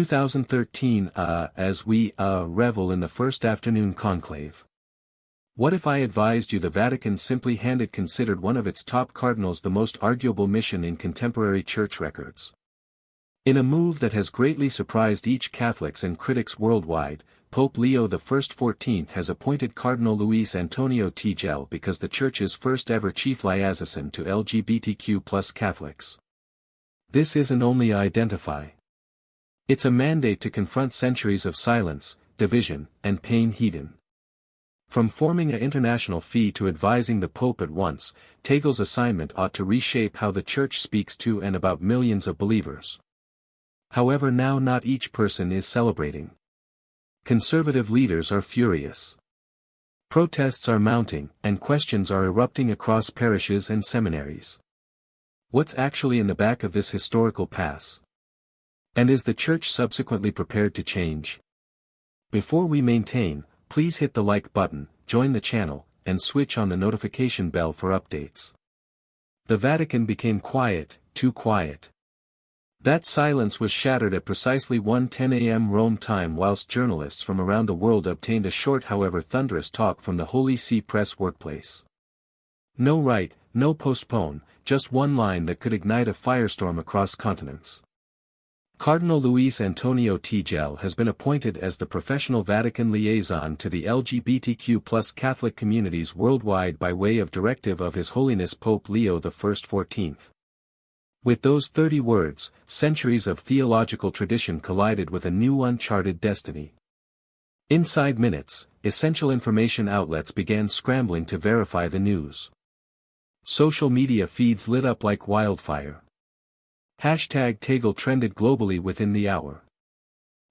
2013 as we revel in the first afternoon conclave. What if I advised you the Vatican simply-handed considered one of its top cardinals the most arguable mission in contemporary church records? In a move that has greatly surprised each Catholics and critics worldwide, Pope Leo XIV has appointed Cardinal Luis Antonio Tagle because the Church's first-ever chief liaison to LGBTQ+ Catholics. This isn't only identify. It's a mandate to confront centuries of silence, division, and pain hidden. From forming an international fee to advising the Pope at once, Tagle's assignment ought to reshape how the Church speaks to and about millions of believers. However, now not each person is celebrating. Conservative leaders are furious. Protests are mounting, and questions are erupting across parishes and seminaries. What's actually in the back of this historical pass? And is the Church subsequently prepared to change? Before we maintain, please hit the like button, join the channel, and switch on the notification bell for updates. The Vatican became quiet, too quiet. That silence was shattered at precisely 1:10 a.m. Rome time whilst journalists from around the world obtained a short however thunderous talk from the Holy See press workplace. No write, no postpone, just one line that could ignite a firestorm across continents. Cardinal Luis Antonio Tagle has been appointed as the professional Vatican liaison to the LGBTQ+ Catholic communities worldwide by way of directive of His Holiness Pope Leo XIV. With those 30 words, centuries of theological tradition collided with a new uncharted destiny. Inside minutes, essential information outlets began scrambling to verify the news. Social media feeds lit up like wildfire. #Tagle trended globally within the hour.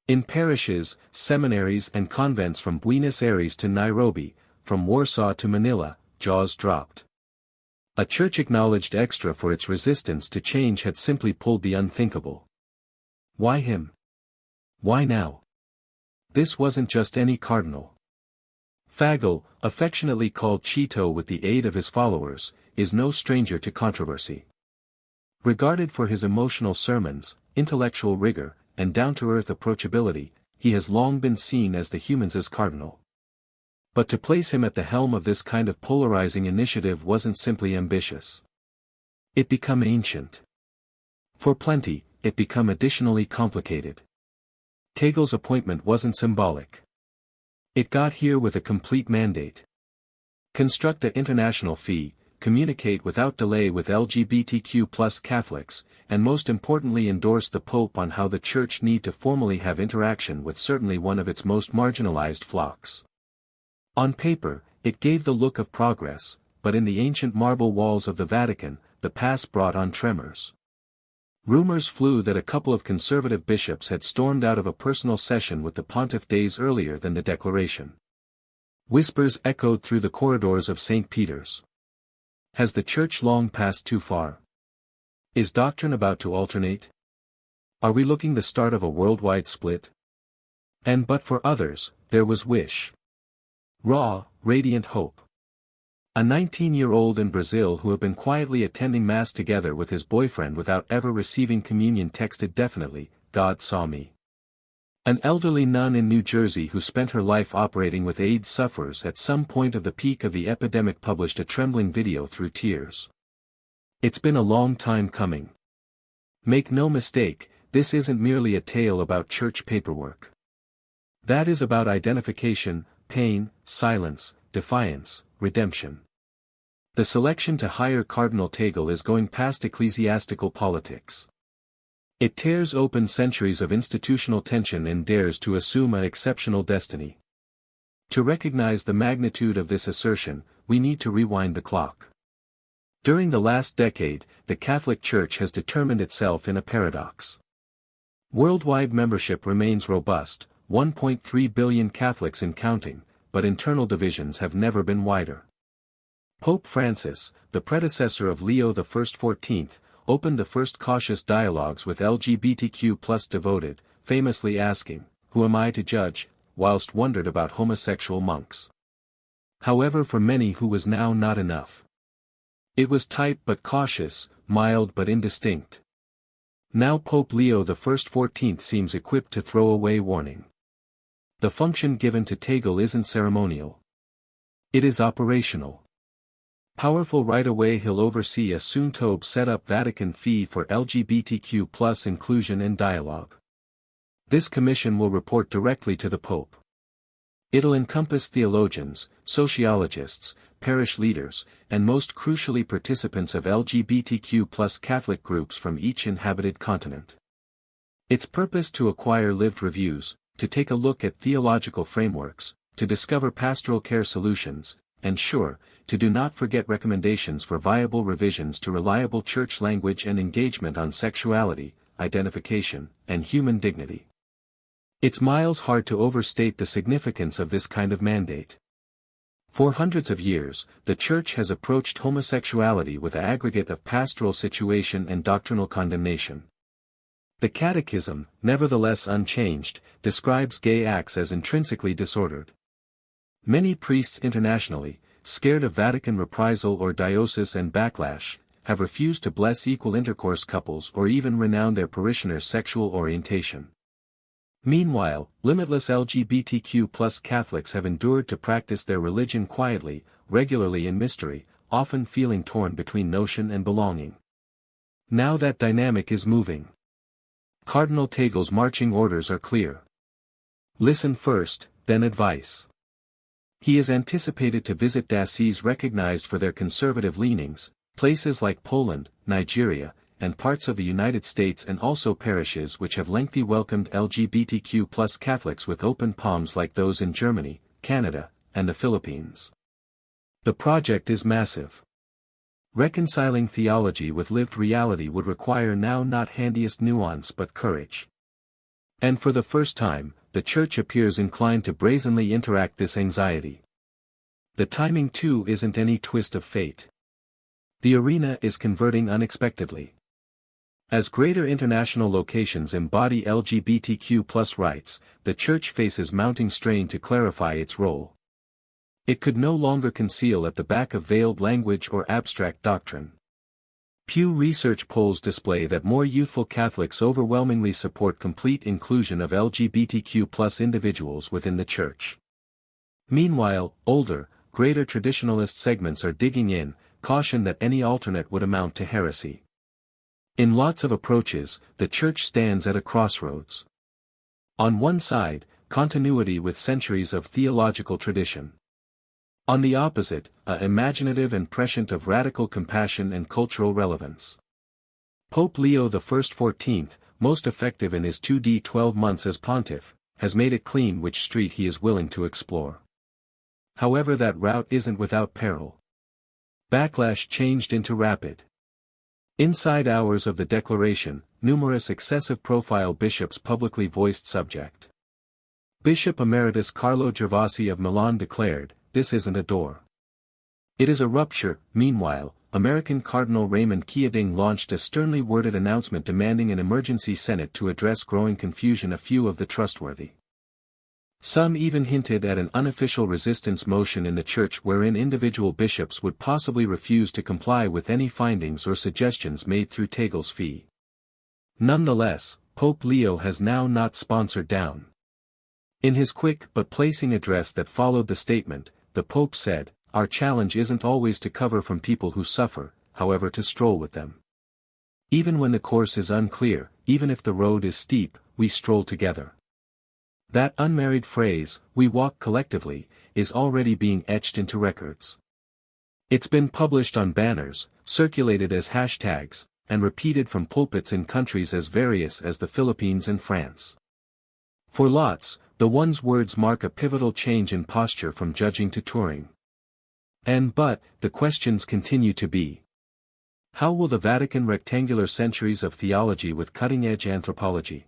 In parishes, seminaries and convents from Buenos Aires to Nairobi, from Warsaw to Manila, jaws dropped. A church acknowledged extra for its resistance to change had simply pulled the unthinkable. Why him? Why now? This wasn't just any cardinal. Tagle, affectionately called Chito with the aid of his followers, is no stranger to controversy. Regarded for his emotional sermons, intellectual rigor, and down-to-earth approachability, he has long been seen as the humans' cardinal. But to place him at the helm of this kind of polarizing initiative wasn't simply ambitious. It became ancient. For plenty, it became additionally complicated. Tagle's appointment wasn't symbolic. It got here with a complete mandate. Construct an international fee, communicate without delay with LGBTQ+ Catholics, and most importantly endorse the Pope on how the Church need to formally have interaction with certainly one of its most marginalized flocks. On paper, it gave the look of progress, but in the ancient marble walls of the Vatican, the pass brought on tremors. Rumors flew that a couple of conservative bishops had stormed out of a personal session with the pontiff days earlier than the declaration. Whispers echoed through the corridors of St. Peter's. Has the Church long passed too far? Is doctrine about to alternate? Are we looking the start of a worldwide split? And but for others, there was wish. Raw, radiant hope. A 19-year-old in Brazil who had been quietly attending Mass together with his boyfriend without ever receiving communion texted definitely, "God saw me." An elderly nun in New Jersey who spent her life operating with AIDS sufferers at some point of the peak of the epidemic published a trembling video through tears. It's been a long time coming. Make no mistake, this isn't merely a tale about church paperwork. That is about identification, pain, silence, defiance, redemption. The selection to hire Cardinal Tagle is going past ecclesiastical politics. It tears open centuries of institutional tension and dares to assume an exceptional destiny. To recognize the magnitude of this assertion, we need to rewind the clock. During the last decade, the Catholic Church has determined itself in a paradox. Worldwide membership remains robust, 1.3 billion Catholics and counting, but internal divisions have never been wider. Pope Francis, the predecessor of Leo XIV, opened the first cautious dialogues with LGBTQ+ devoted, famously asking, "Who am I to judge?" whilst wondered about homosexual monks. However, for many who was now not enough. It was tight but cautious, mild but indistinct. Now Pope Leo XIV seems equipped to throw away warning. The function given to Tagle isn't ceremonial. It is operational. Powerful right away he'll oversee a soon-to-be set-up Vatican fee for LGBTQ+ inclusion and dialogue. This commission will report directly to the Pope. It'll encompass theologians, sociologists, parish leaders, and most crucially participants of LGBTQ+ Catholic groups from each inhabited continent. Its purpose to acquire lived reviews, to take a look at theological frameworks, to discover pastoral care solutions, and sure, to do not forget recommendations for viable revisions to reliable church language and engagement on sexuality, identification, and human dignity. It's miles hard to overstate the significance of this kind of mandate. For hundreds of years, the Church has approached homosexuality with an aggregate of pastoral situation and doctrinal condemnation. The Catechism, nevertheless unchanged, describes gay acts as intrinsically disordered. Many priests internationally, scared of Vatican reprisal or diocese and backlash, have refused to bless equal intercourse couples or even renown their parishioners' sexual orientation. Meanwhile, limitless LGBTQ+ Catholics have endured to practice their religion quietly, regularly in mystery, often feeling torn between notion and belonging. Now that dynamic is moving. Cardinal Tagle's marching orders are clear. Listen first, then advice. He is anticipated to visit dioceses recognized for their conservative leanings, places like Poland, Nigeria, and parts of the United States, and also parishes which have lengthy welcomed LGBTQ+ Catholics with open palms like those in Germany, Canada, and the Philippines. The project is massive. Reconciling theology with lived reality would require now not handiest nuance but courage. And for the first time, the Church appears inclined to brazenly interact this anxiety. The timing too isn't any twist of fate. The arena is converting unexpectedly. As greater international locations embody LGBTQ+ rights, the Church faces mounting strain to clarify its role. It could no longer conceal at the back of veiled language or abstract doctrine. Pew Research polls display that more youthful Catholics overwhelmingly support complete inclusion of LGBTQ+ individuals within the Church. Meanwhile, older, greater traditionalist segments are digging in, caution that any alternate would amount to heresy. In lots of approaches, the Church stands at a crossroads. On one side, continuity with centuries of theological tradition. On the opposite, an imaginative and prescient of radical compassion and cultural relevance. Pope Leo XIV, most effective in his 12 months as pontiff, has made it clean which street he is willing to explore. However, that route isn't without peril. Backlash changed into rapid. Inside hours of the declaration, numerous excessive-profile bishops publicly voiced subject. Bishop Emeritus Carlo Gervasi of Milan declared, "This isn't a door. It is a rupture." Meanwhile, American Cardinal Raymond Keating launched a sternly worded announcement demanding an emergency Senate to address growing confusion. A few of the trustworthy. Some even hinted at an unofficial resistance motion in the Church wherein individual bishops would possibly refuse to comply with any findings or suggestions made through Tagle's fee. Nonetheless, Pope Leo has now not sponsored down. In his quick but placing address that followed the statement, the Pope said, "Our challenge isn't always to cover from people who suffer, however, to stroll with them. Even when the course is unclear, even if the road is steep, we stroll together." That unmarried phrase, "we walk collectively," is already being etched into records. It's been published on banners, circulated as hashtags, and repeated from pulpits in countries as various as the Philippines and France. For lots, the one's words mark a pivotal change in posture from judging to touring. But, the questions continue to be. How will the Vatican rectangular centuries of theology with cutting-edge anthropology?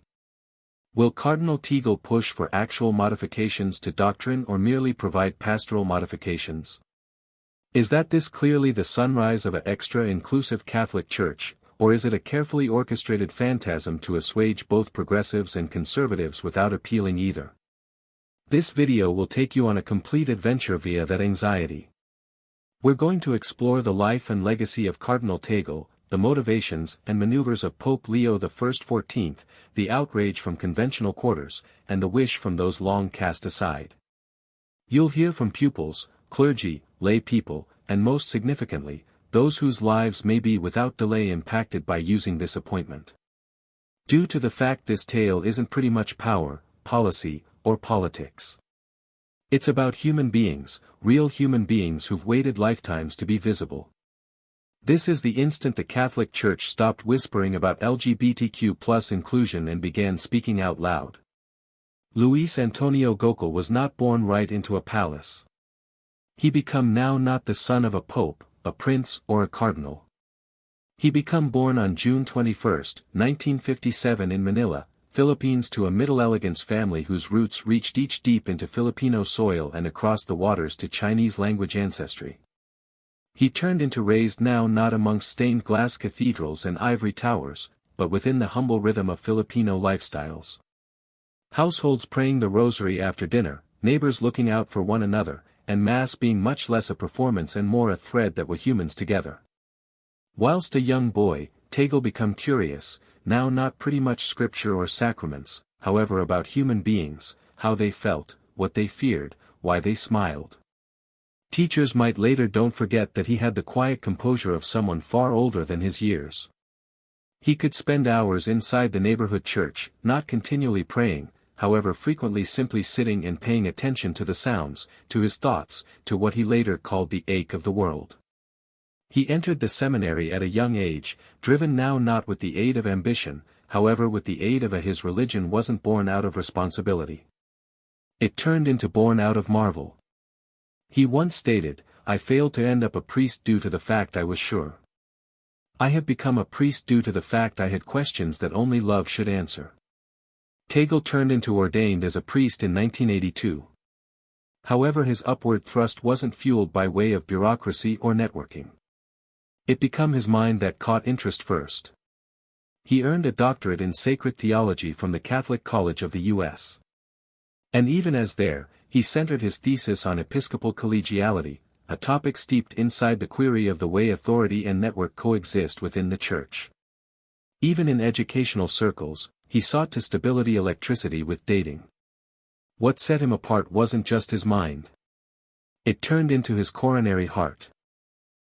Will Cardinal Tagle push for actual modifications to doctrine or merely provide pastoral modifications? Is this clearly the sunrise of an extra-inclusive Catholic Church, or is it a carefully orchestrated phantasm to assuage both progressives and conservatives without appealing either? This video will take you on a complete adventure via that anxiety. We're going to explore the life and legacy of Cardinal Tagle, the motivations and maneuvers of Pope Leo XIV, the outrage from conventional quarters, and the wish from those long cast aside. You'll hear from pupils, clergy, lay people, and most significantly, those whose lives may be without delay impacted by using this appointment. Due to the fact this tale isn't pretty much power, policy, or politics. It's about human beings, real human beings who've waited lifetimes to be visible. This is the instant the Catholic Church stopped whispering about LGBTQ+ inclusion and began speaking out loud. Luis Antonio Gokul was not born right into a palace. He become now not the son of a pope, a prince or a cardinal. He become born on June 21, 1957 in Manila, Philippines to a middle elegance family whose roots reached each deep into Filipino soil and across the waters to Chinese language ancestry. He turned into raised now not amongst stained glass cathedrals and ivory towers, but within the humble rhythm of Filipino lifestyles. Households praying the rosary after dinner, neighbors looking out for one another, and Mass being much less a performance and more a thread that were humans together. Whilst a young boy, Tagle become curious, now not pretty much scripture or sacraments, however about human beings, how they felt, what they feared, why they smiled. Teachers might later don't forget that he had the quiet composure of someone far older than his years. He could spend hours inside the neighborhood church, not continually praying, however frequently simply sitting and paying attention to the sounds, to his thoughts, to what he later called the ache of the world. He entered the seminary at a young age, driven now not with the aid of ambition, however with the aid of his religion wasn't born out of responsibility. It turned into born out of marvel. He once stated, "I failed to end up a priest due to the fact I was sure. I have become a priest due to the fact I had questions that only love should answer." Tagle turned into ordained as a priest in 1982. However his upward thrust wasn't fueled by way of bureaucracy or networking. It became his mind that caught interest first. He earned a doctorate in sacred theology from the Catholic College of the U.S. And even as there, he centered his thesis on episcopal collegiality, a topic steeped inside the query of the way authority and network coexist within the Church. Even in educational circles, he sought to stability electricity with dating. What set him apart wasn't just his mind. It turned into his coronary heart.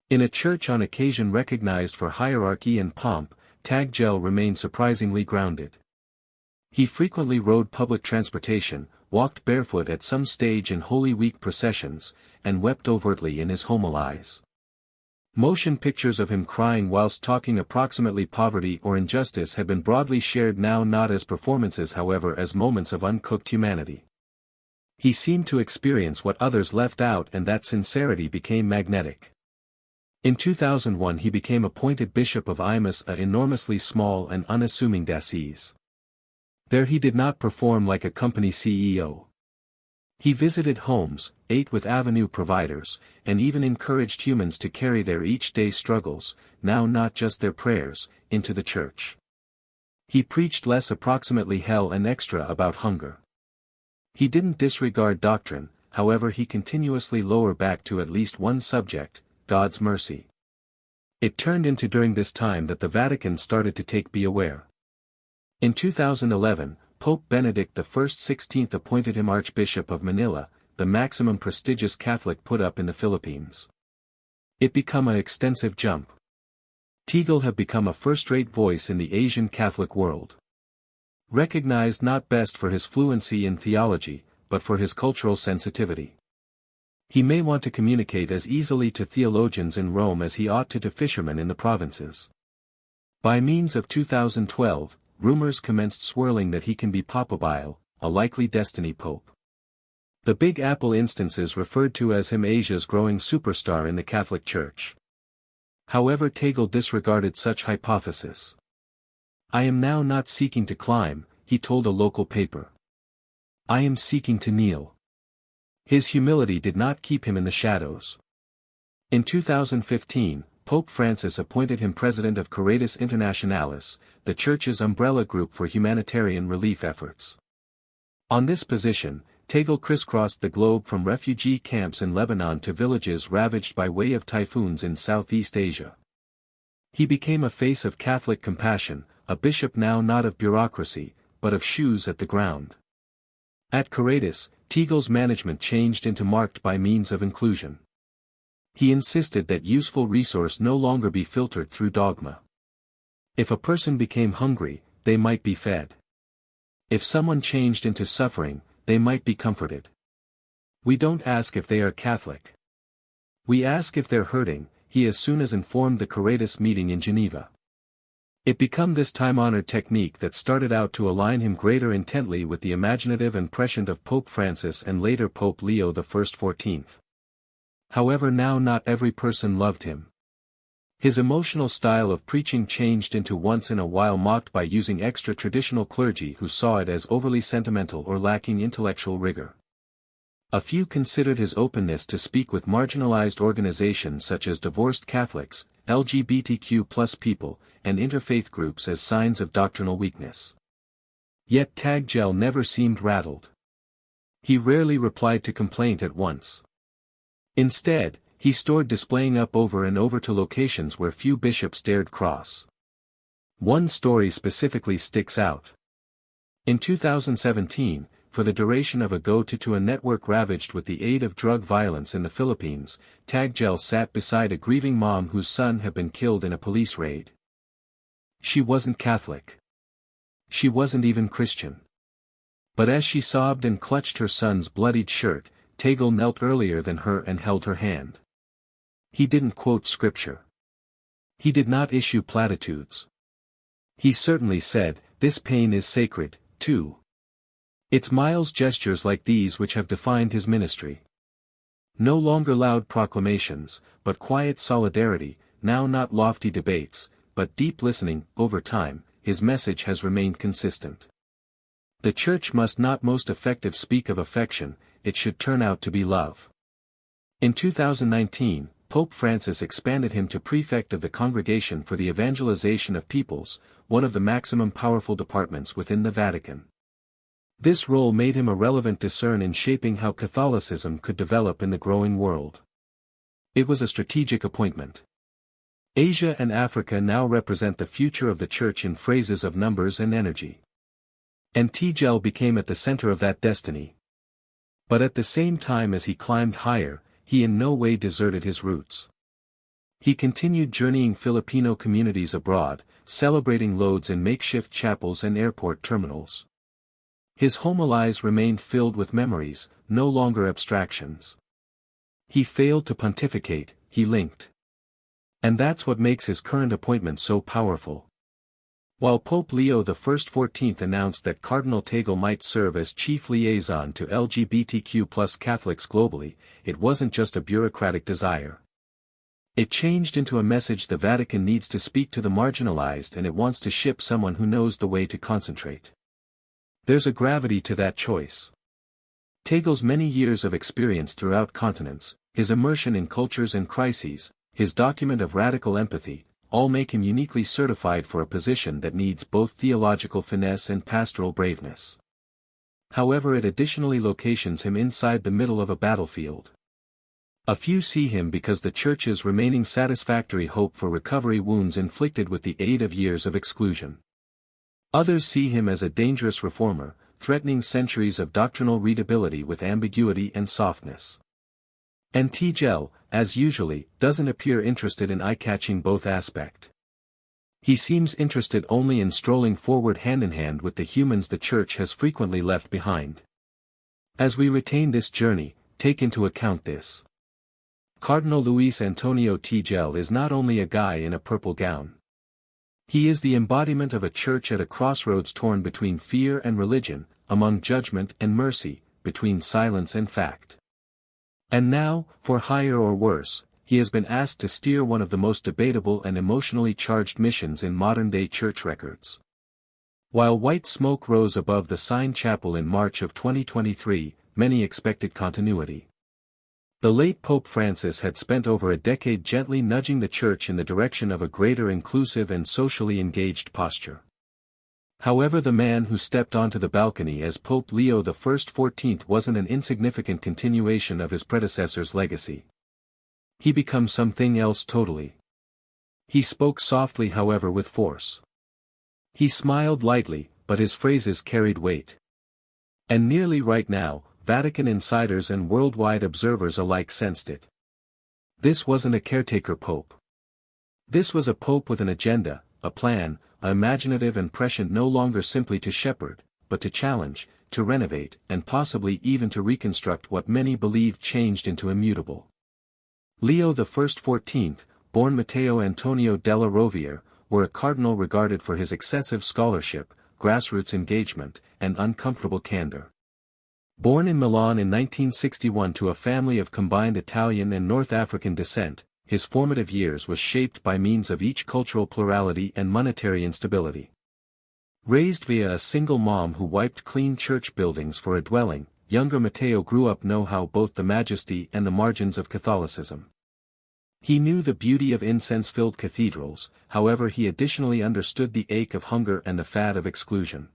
In a church on occasion recognized for hierarchy and pomp, Tagle remained surprisingly grounded. He frequently rode public transportation, walked barefoot at some stage in Holy Week processions, and wept overtly in his homilies. Motion pictures of him crying whilst talking approximately poverty or injustice have been broadly shared now not as performances however as moments of uncooked humanity. He seemed to experience what others left out and that sincerity became magnetic. In 2001 he became appointed Bishop of Imus, a enormously small and unassuming diocese. There he did not perform like a company CEO. He visited homes, ate with avenue providers, and even encouraged humans to carry their each-day struggles, now not just their prayers, into the church. He preached less approximately hell and extra about hunger. He didn't disregard doctrine, however he continuously lowered back to at least one subject, God's mercy. It turned into during this time that the Vatican started to be aware. In 2011, Pope Benedict XVI appointed him Archbishop of Manila, the maximum prestigious Catholic put up in the Philippines. It became an extensive jump. Tagle have become a first-rate voice in the Asian Catholic world. Recognized not best for his fluency in theology, but for his cultural sensitivity. He may want to communicate as easily to theologians in Rome as he ought to fishermen in the provinces. By means of 2012, rumors commenced swirling that he can be Papabile, a likely destiny pope. The Big Apple instances referred to as him Asia's growing superstar in the Catholic Church. However Tagle disregarded such hypothesis. "I am now not seeking to climb," he told a local paper. "I am seeking to kneel." His humility did not keep him in the shadows. In 2015, Pope Francis appointed him president of Caritas Internationalis, the Church's umbrella group for humanitarian relief efforts. On this position, Tagle crisscrossed the globe from refugee camps in Lebanon to villages ravaged by way of typhoons in Southeast Asia. He became a face of Catholic compassion, a bishop now not of bureaucracy, but of shoes at the ground. At Cardinal, Tagle's management changed into marked by means of inclusion. He insisted that useful resource no longer be filtered through dogma. If a person became hungry, they might be fed. If someone changed into suffering, they might be comforted. We don't ask if they are Catholic. We ask if they're hurting, he as soon as informed the Cardinal meeting in Geneva. It became this time-honored technique that started out to align him greater intently with the imaginative and prescient of Pope Francis and later Pope Leo XIV. However, now not every person loved him. His emotional style of preaching changed into once in a while mocked by using extra-traditional clergy who saw it as overly sentimental or lacking intellectual rigor. A few considered his openness to speak with marginalized organizations such as divorced Catholics, LGBTQ+ people, and interfaith groups as signs of doctrinal weakness. Yet Tagle never seemed rattled. He rarely replied to complaint at once. Instead, he stored displaying up over and over to locations where few bishops dared cross. One story specifically sticks out. In 2017, for the duration of a go-to a network ravaged with the aid of drug violence in the Philippines, Tagle sat beside a grieving mom whose son had been killed in a police raid. She wasn't Catholic. She wasn't even Christian. But as she sobbed and clutched her son's bloodied shirt, Tagle knelt earlier than her and held her hand. He didn't quote scripture. He did not issue platitudes. He certainly said, "This pain is sacred, too." It's Miles' gestures like these which have defined his ministry. No longer loud proclamations, but quiet solidarity, now not lofty debates, but deep listening. Over time, his message has remained consistent. The Church must not most effective speak of affection, it should turn out to be love. In 2019, Pope Francis expanded him to prefect of the Congregation for the Evangelization of Peoples, one of the maximum powerful departments within the Vatican. This role made him a relevant discern in shaping how Catholicism could develop in the growing world. It was a strategic appointment. Asia and Africa now represent the future of the Church in phrases of numbers and energy. And Tagle became at the center of that destiny. But at the same time as he climbed higher, he in no way deserted his roots. He continued journeying Filipino communities abroad, celebrating loads in makeshift chapels and airport terminals. His homilies remained filled with memories, no longer abstractions. He failed to pontificate, he linked. And that's what makes his current appointment so powerful. While Pope Leo XIV announced that Cardinal Tagle might serve as chief liaison to LGBTQ+ Catholics globally, it wasn't just a bureaucratic desire. It changed into a message the Vatican needs to speak to the marginalized and it wants to ship someone who knows the way to concentrate. There's a gravity to that choice. Tagle's many years of experience throughout continents, his immersion in cultures and crises, his document of radical empathy, all make him uniquely certified for a position that needs both theological finesse and pastoral braveness. However, it additionally locations him inside the middle of a battlefield. A few see him because the Church's remaining satisfactory hope for recovery wounds inflicted with the aid of years of exclusion. Others see him as a dangerous reformer, threatening centuries of doctrinal readability with ambiguity and softness. And Tagle, as usually, doesn't appear interested in eye-catching both aspect. He seems interested only in strolling forward hand-in-hand with the humans the Church has frequently left behind. As we retain this journey, take into account this. Cardinal Luis Antonio Tagle is not only a guy in a purple gown. He is the embodiment of a church at a crossroads torn between fear and religion, among judgment and mercy, between silence and fact. And now, for higher or worse, he has been asked to steer one of the most debatable and emotionally charged missions in modern-day church records. While white smoke rose above the Sign Chapel in March of 2023, many expected continuity. The late Pope Francis had spent over a decade gently nudging the Church in the direction of a greater inclusive and socially engaged posture. However, the man who stepped onto the balcony as Pope Leo XIV wasn't an insignificant continuation of his predecessor's legacy. He becomes something else totally. He spoke softly however with force. He smiled lightly, but his phrases carried weight. And nearly right now, Vatican insiders and worldwide observers alike sensed it. This wasn't a caretaker pope. This was a pope with an agenda, a plan, imaginative and prescient no longer simply to shepherd, but to challenge, to renovate, and possibly even to reconstruct what many believed changed into immutable. Leo I XIV, born Matteo Antonio della Rovere, were a cardinal regarded for his excessive scholarship, grassroots engagement, and uncomfortable candor. Born in Milan in 1961 to a family of combined Italian and North African descent, his formative years was shaped by means of each cultural plurality and monetary instability. Raised via a single mom who wiped clean church buildings for a dwelling, younger Matteo grew up know-how both the majesty and the margins of Catholicism. He knew the beauty of incense-filled cathedrals, however he additionally understood the ache of hunger and the fad of exclusion.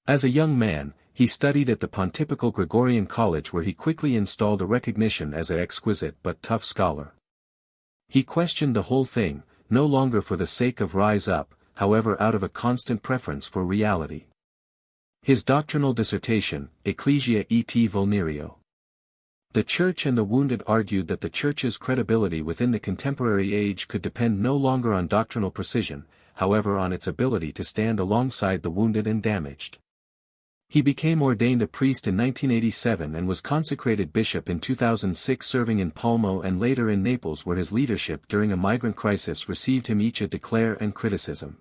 As a young man, he studied at the Pontifical Gregorian College where he quickly installed a recognition as an exquisite but tough scholar. He questioned the whole thing, no longer for the sake of rise up, however out of a constant preference for reality. His doctrinal dissertation, Ecclesia et Vulnerio. The Church and the Wounded argued that the Church's credibility within the contemporary age could depend no longer on doctrinal precision, however on its ability to stand alongside the wounded and damaged. He became ordained a priest in 1987 and was consecrated bishop in 2006, serving in Palmo and later in Naples where his leadership during a migrant crisis received him each a declare and criticism.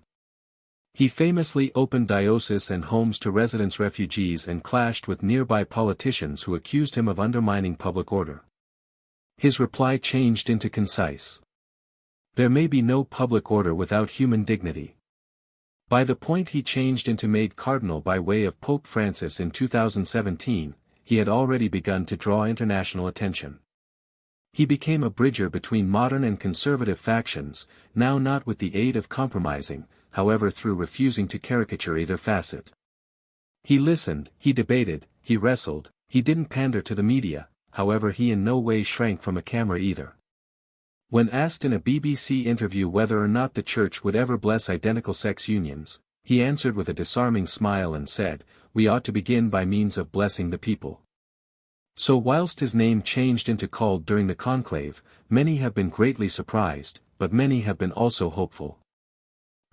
He famously opened dioceses and homes to residence refugees and clashed with nearby politicians who accused him of undermining public order. His reply changed into concise. There may be no public order without human dignity. By the point he changed into made cardinal by way of Pope Francis in 2017, he had already begun to draw international attention. He became a bridger between modern and conservative factions, now not with the aid of compromising, however through refusing to caricature either facet. He listened, he debated, he wrestled, he didn't pander to the media, however he in no way shrank from a camera either. When asked in a BBC interview whether or not the Church would ever bless identical sex unions, he answered with a disarming smile and said, "We ought to begin by means of blessing the people." So whilst his name changed into called during the conclave, many have been greatly surprised, but many have been also hopeful.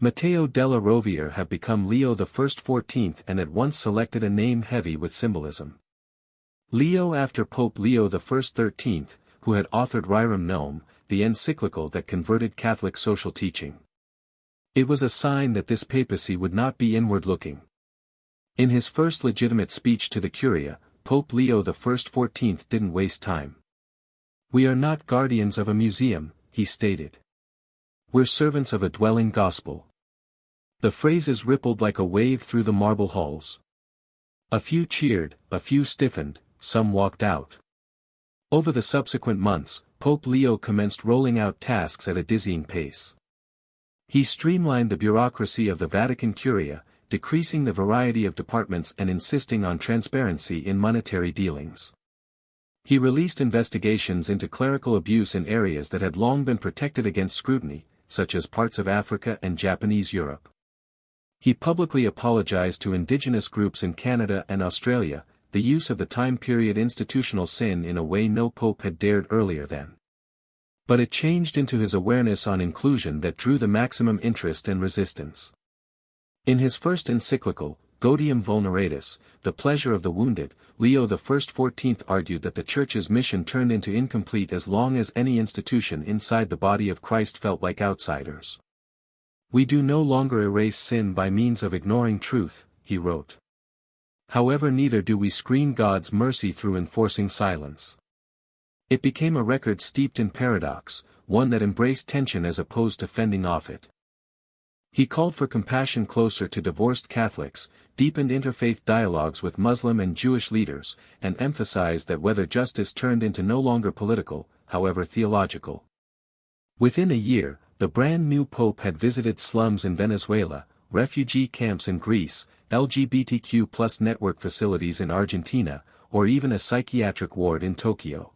Matteo della Rovere have become Leo I XIV and at once selected a name heavy with symbolism. Leo after Pope Leo I XIII, who had authored Rerum Nomen, the encyclical that converted Catholic social teaching. It was a sign that this papacy would not be inward-looking. In his first legitimate speech to the Curia, Pope Leo I XIV didn't waste time. "We are not guardians of a museum," he stated. "We're servants of a dwelling gospel." The phrases rippled like a wave through the marble halls. A few cheered, a few stiffened, some walked out. Over the subsequent months, Pope Leo commenced rolling out tasks at a dizzying pace. He streamlined the bureaucracy of the Vatican Curia, decreasing the variety of departments and insisting on transparency in monetary dealings. He released investigations into clerical abuse in areas that had long been protected against scrutiny, such as parts of Africa and Japanese Europe. He publicly apologized to indigenous groups in Canada and Australia, the use of the time period institutional sin in a way no pope had dared earlier then. But it changed into his awareness on inclusion that drew the maximum interest and resistance. In his first encyclical, Gaudium Vulneratis, The Pleasure of the Wounded, Leo I XIV argued that the Church's mission turned into incomplete as long as any institution inside the body of Christ felt like outsiders. "We do no longer erase sin by means of ignoring truth," he wrote. "However, neither do we screen God's mercy through enforcing silence." It became a record steeped in paradox, one that embraced tension as opposed to fending off it. He called for compassion closer to divorced Catholics, deepened interfaith dialogues with Muslim and Jewish leaders, and emphasized that whether justice turned into no longer political, however theological. Within a year, the brand new pope had visited slums in Venezuela, refugee camps in Greece, LGBTQ+ network facilities in Argentina, or even a psychiatric ward in Tokyo.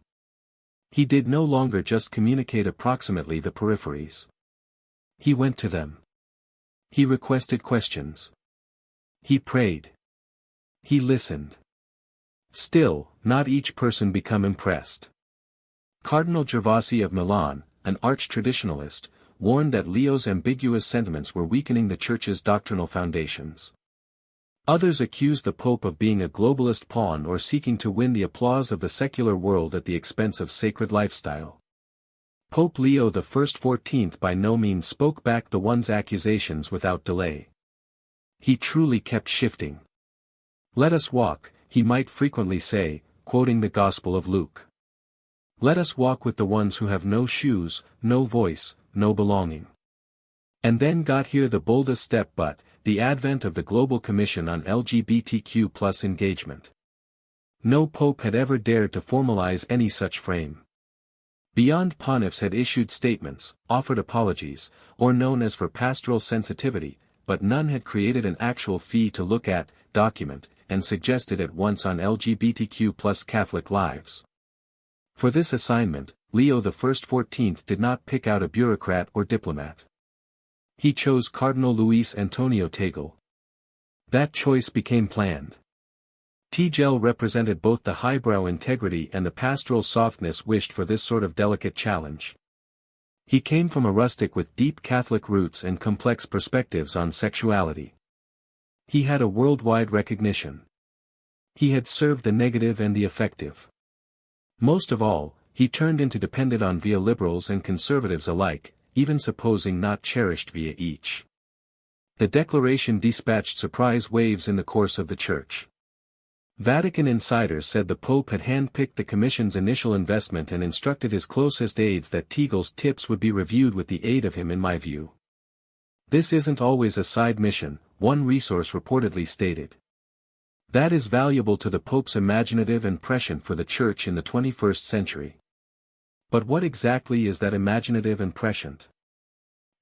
He did no longer just communicate approximately the peripheries. He went to them. He requested questions. He prayed. He listened. Still, not each person became impressed. Cardinal Gervasi of Milan, an arch-traditionalist, warned that Leo's ambiguous sentiments were weakening the Church's doctrinal foundations. Others accused the Pope of being a globalist pawn or seeking to win the applause of the secular world at the expense of sacred lifestyle. Pope Leo XIV by no means spoke back the one's accusations without delay. He truly kept shifting. "Let us walk," he might frequently say, quoting the Gospel of Luke. "Let us walk with the ones who have no shoes, no voice, no belonging." And then got here the boldest step but, the advent of the Global Commission on LGBTQ+ engagement. No pope had ever dared to formalize any such frame. Beyond pontiffs had issued statements, offered apologies, or known as for pastoral sensitivity, but none had created an actual fee to look at, document, and suggested at once on LGBTQ+ Catholic lives. For this assignment, Leo XIV did not pick out a bureaucrat or diplomat. He chose Cardinal Luis Antonio Tagle. That choice became planned. Tagle represented both the highbrow integrity and the pastoral softness wished for this sort of delicate challenge. He came from a rustic with deep Catholic roots and complex perspectives on sexuality. He had a worldwide recognition. He had served the negative and the effective. Most of all, he turned into dependent on via liberals and conservatives alike, even supposing not cherished via each. The declaration dispatched surprise waves in the course of the Church. Vatican insiders said the Pope had handpicked the Commission's initial investment and instructed his closest aides that Tagle's tips would be reviewed with the aid of him. "In my view, this isn't always a side mission," one resource reportedly stated. That is valuable to the Pope's imaginative and prescient for the Church in the 21st century. But what exactly is that imaginative and prescient?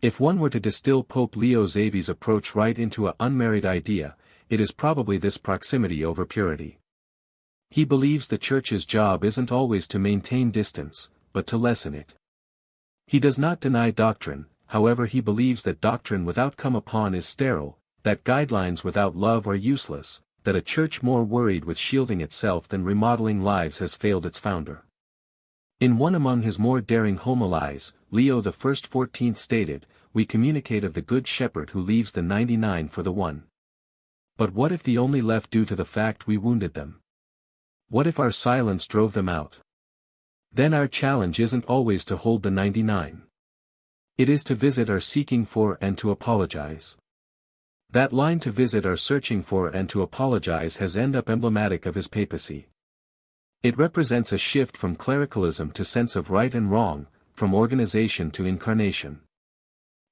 If one were to distill Pope Leo XIV's approach right into an unmarried idea, it is probably this: proximity over purity. He believes the Church's job isn't always to maintain distance, but to lessen it. He does not deny doctrine, however he believes that doctrine without come upon is sterile, that guidelines without love are useless, that a Church more worried with shielding itself than remodeling lives has failed its founder. In one among his more daring homilies, Leo XIV stated, "We communicate of the Good Shepherd who leaves the 99 for the one. But what if the only left due to the fact we wounded them? What if our silence drove them out? Then our challenge isn't always to hold the 99. It is to visit our seeking for and to apologize." That line, "to visit our searching for and to apologize," has ended up emblematic of his papacy. It represents a shift from clericalism to sense of right and wrong, from organization to incarnation.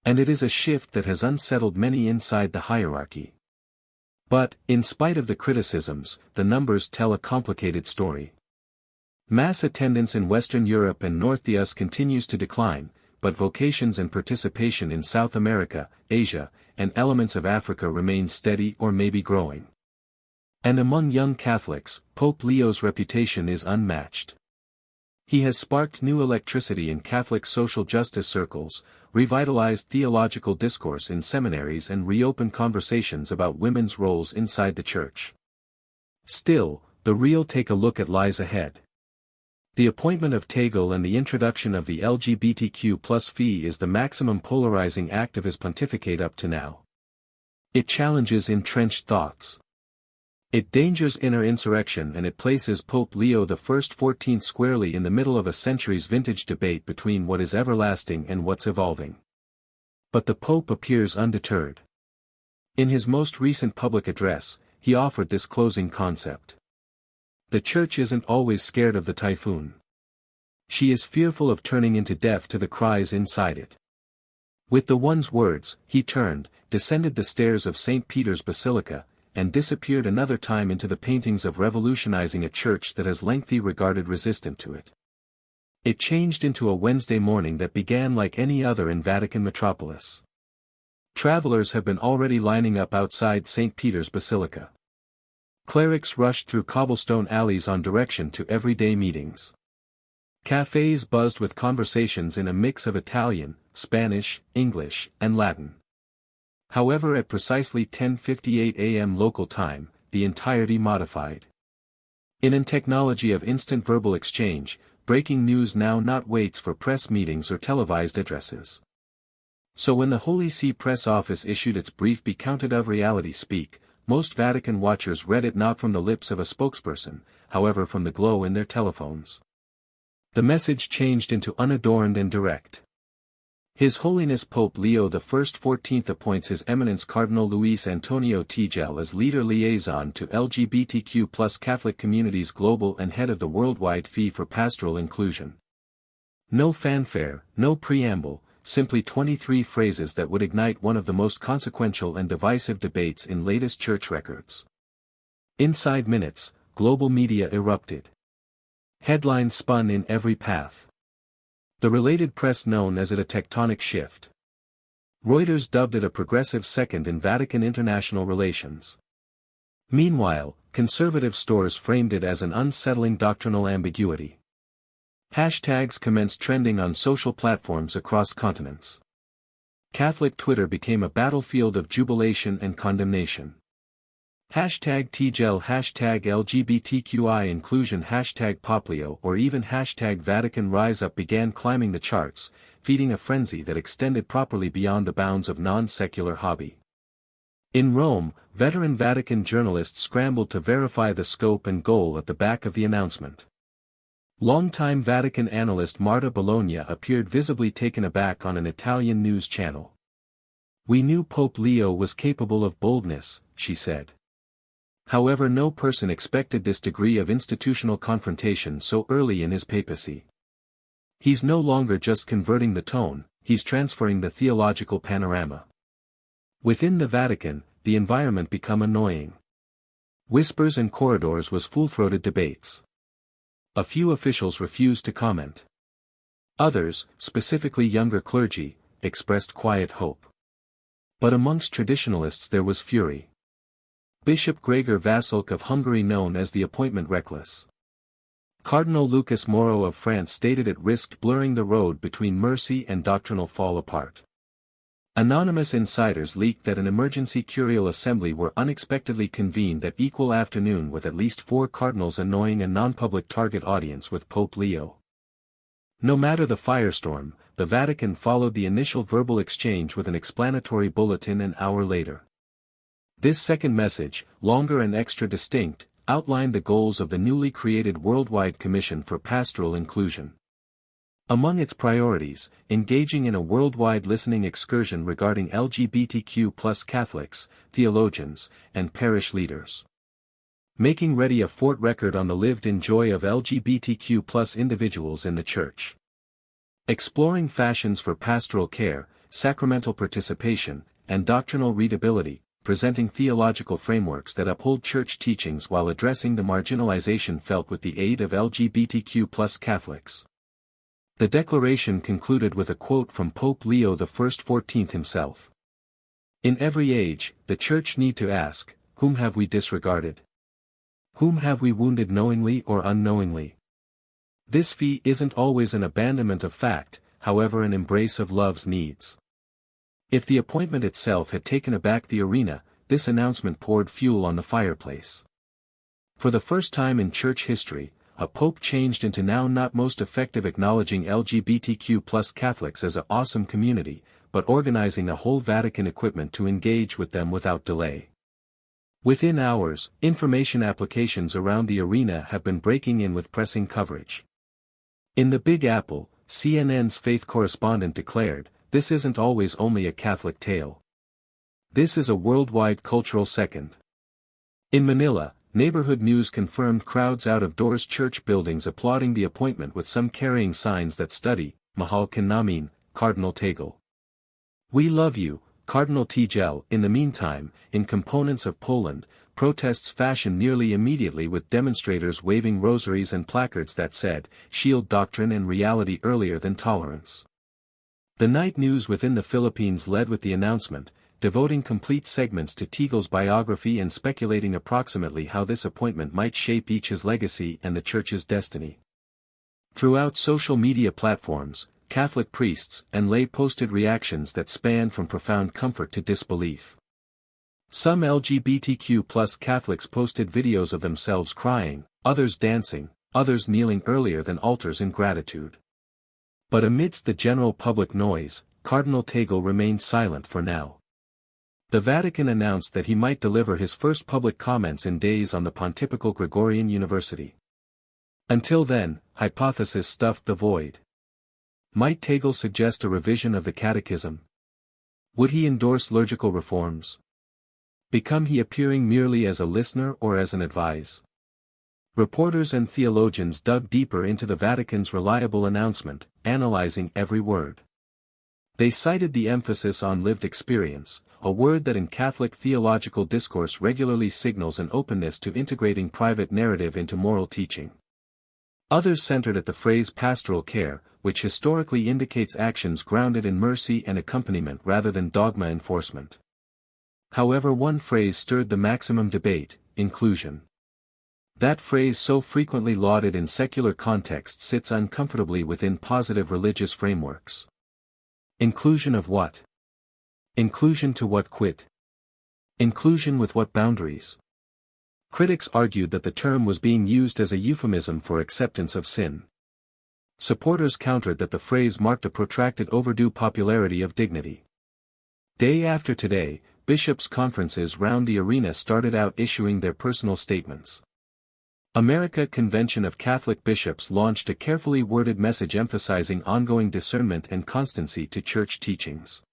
And it is a shift that has unsettled many inside the hierarchy. But, in spite of the criticisms, the numbers tell a complicated story. Mass attendance in Western Europe and North the US continues to decline, but vocations and participation in South America, Asia, and elements of Africa remain steady or maybe growing. And among young Catholics, Pope Leo's reputation is unmatched. He has sparked new electricity in Catholic social justice circles, revitalized theological discourse in seminaries and reopened conversations about women's roles inside the Church. Still, the real take a look at lies ahead. The appointment of Tagle and the introduction of the LGBTQ+ fee is the maximum polarizing act of his pontificate up to now. It challenges entrenched thoughts. It dangers inner insurrection, and it places Pope Leo XIV squarely in the middle of a century's vintage debate between what is everlasting and what's evolving. But the Pope appears undeterred. In his most recent public address, he offered this closing concept. The Church isn't always scared of the typhoon. She is fearful of turning into deaf to the cries inside it. With the one's words, he turned, descended the stairs of St. Peter's Basilica, and disappeared another time into the paintings of revolutionizing a Church that has lengthy regarded resistant to it. It changed into a Wednesday morning that began like any other in Vatican metropolis. Travelers have been already lining up outside St. Peter's Basilica. Clerics rushed through cobblestone alleys on direction to everyday meetings. Cafes buzzed with conversations in a mix of Italian, Spanish, English, and Latin. However, at precisely 10:58 a.m. local time, the entirety modified. In an technology of instant verbal exchange, breaking news now not waits for press meetings or televised addresses. So when the Holy See press office issued its brief recounted of reality speak, most Vatican watchers read it not from the lips of a spokesperson, however from the glow in their telephones. The message changed into unadorned and direct. His Holiness Pope Leo XIV appoints His Eminence Cardinal Luis Antonio Tagle as leader liaison to LGBTQ+ Catholic communities global and head of the worldwide fee for pastoral inclusion. No fanfare, no preamble, simply 23 phrases that would ignite one of the most consequential and divisive debates in latest church records. Inside minutes, global media erupted. Headlines spun in every path. The related press known as it a tectonic shift. Reuters dubbed it a progressive second in Vatican international relations. Meanwhile, conservative stores framed it as an unsettling doctrinal ambiguity. Hashtags commenced trending on social platforms across continents. Catholic Twitter became a battlefield of jubilation and condemnation. Hashtag Tagle, hashtag LGBTQI inclusion, hashtag Poplio, or even hashtag Vatican Rise Up began climbing the charts, feeding a frenzy that extended properly beyond the bounds of non-secular hobby. In Rome, veteran Vatican journalists scrambled to verify the scope and goal at the back of the announcement. Longtime Vatican analyst Marta Bologna appeared visibly taken aback on an Italian news channel. "We knew Pope Leo was capable of boldness," she said. However, no person expected this degree of institutional confrontation so early in his papacy. He's no longer just converting the tone, he's transferring the theological panorama. Within the Vatican, the environment became annoying. Whispers and corridors was full-throated debates. A few officials refused to comment. Others, specifically younger clergy, expressed quiet hope. But amongst traditionalists there was fury. Bishop Gregor Vasilk of Hungary, known as the appointment reckless. Cardinal Lucas Moreau of France, stated it risked blurring the road between mercy and doctrinal fall apart. Anonymous insiders leaked that an emergency curial assembly were unexpectedly convened that equal afternoon with at least 4 cardinals annoying a non-public target audience with Pope Leo. No matter the firestorm, the Vatican followed the initial verbal exchange with an explanatory bulletin an hour later. This second message, longer and extra distinct, outlined the goals of the newly created Worldwide Commission for Pastoral Inclusion. Among its priorities, engaging in a worldwide listening excursion regarding LGBTQ+ Catholics, theologians, and parish leaders. Making ready a fort record on the lived-in joy of LGBTQ+ individuals in the Church. Exploring fashions for pastoral care, sacramental participation, and doctrinal readability, presenting theological frameworks that uphold Church teachings while addressing the marginalization felt with the aid of LGBTQ+ Catholics. The declaration concluded with a quote from Pope Leo XIV himself. "In every age, the Church need to ask, whom have we disregarded? Whom have we wounded knowingly or unknowingly? This fee isn't always an abandonment of fact, however an embrace of love's needs." If the appointment itself had taken aback the arena, this announcement poured fuel on the fireplace. For the first time in Church history, a pope changed into now not most effective acknowledging LGBTQ+ Catholics as a awesome community, but organizing a whole Vatican equipment to engage with them without delay. Within hours, information applications around the arena have been breaking in with pressing coverage. In the Big Apple, CNN's faith correspondent declared, "This isn't always only a Catholic tale. This is a worldwide cultural second." In Manila, Neighborhood News confirmed crowds out of doors church buildings applauding the appointment, with some carrying signs that study, "Mahal ka namin, Cardinal Tagle." "We love you, Cardinal Tagle." In the meantime, in components of Poland, protests fashioned nearly immediately with demonstrators waving rosaries and placards that said, "Shield doctrine and reality earlier than tolerance." The night news within the Philippines led with the announcement, devoting complete segments to Tagle's biography and speculating approximately how this appointment might shape each's legacy and the Church's destiny. Throughout social media platforms, Catholic priests and lay posted reactions that span from profound comfort to disbelief. Some LGBTQ+ Catholics posted videos of themselves crying, others dancing, others kneeling earlier than altars in gratitude. But amidst the general public noise, Cardinal Tagle remained silent for now. The Vatican announced that he might deliver his first public comments in days on the Pontifical Gregorian University. Until then, hypothesis stuffed the void. Might Tagle suggest a revision of the Catechism? Would he endorse liturgical reforms? Become he appearing merely as a listener or as an advise? Reporters and theologians dug deeper into the Vatican's reliable announcement, analyzing every word. They cited the emphasis on lived experience, a word that in Catholic theological discourse regularly signals an openness to integrating private narrative into moral teaching. Others centered at the phrase pastoral care, which historically indicates actions grounded in mercy and accompaniment rather than dogma enforcement. However, one phrase stirred the maximum debate: inclusion. That phrase, so frequently lauded in secular contexts, sits uncomfortably within positive religious frameworks. Inclusion of what? Inclusion to what quid? Inclusion with what boundaries? Critics argued that the term was being used as a euphemism for acceptance of sin. Supporters countered that the phrase marked a protracted overdue popularity of dignity. Day after today, bishops' conferences round the arena started out issuing their personal statements. American Convention of Catholic Bishops launched a carefully worded message emphasizing ongoing discernment and constancy to church teachings.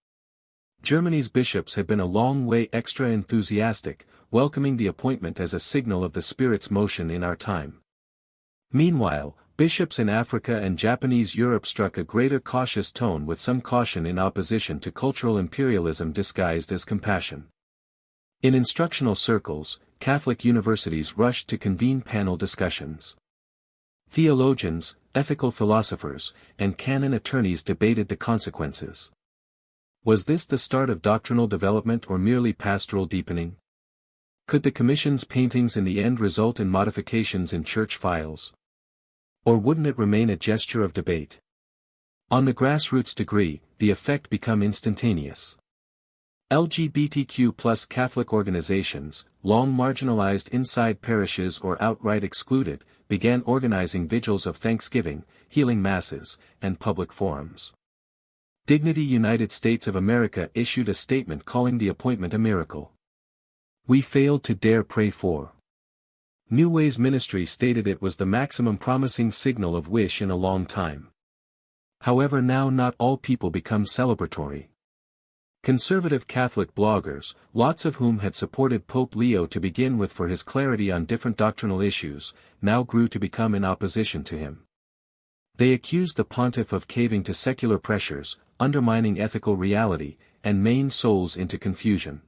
Germany's bishops had been a long way extra enthusiastic, welcoming the appointment as a signal of the Spirit's motion in our time. Meanwhile, bishops in Africa and Japanese Europe struck a greater cautious tone, with some caution in opposition to cultural imperialism disguised as compassion. In instructional circles, Catholic universities rushed to convene panel discussions. Theologians, ethical philosophers, and canon attorneys debated the consequences. Was this the start of doctrinal development or merely pastoral deepening? Could the Commission's paintings in the end result in modifications in church files? Or wouldn't it remain a gesture of debate? On the grassroots degree, the effect became instantaneous. LGBTQ+ Catholic organizations, long marginalized inside parishes or outright excluded, began organizing vigils of thanksgiving, healing masses, and public forums. Dignity United States of America issued a statement calling the appointment a miracle. We failed to dare pray for. New Ways Ministry stated it was the maximum promising signal of wish in a long time. However, now not all people become celebratory. Conservative Catholic bloggers, lots of whom had supported Pope Leo to begin with for his clarity on different doctrinal issues, now grew to become in opposition to him. They accused the pontiff of caving to secular pressures, undermining ethical reality, and main souls into confusion.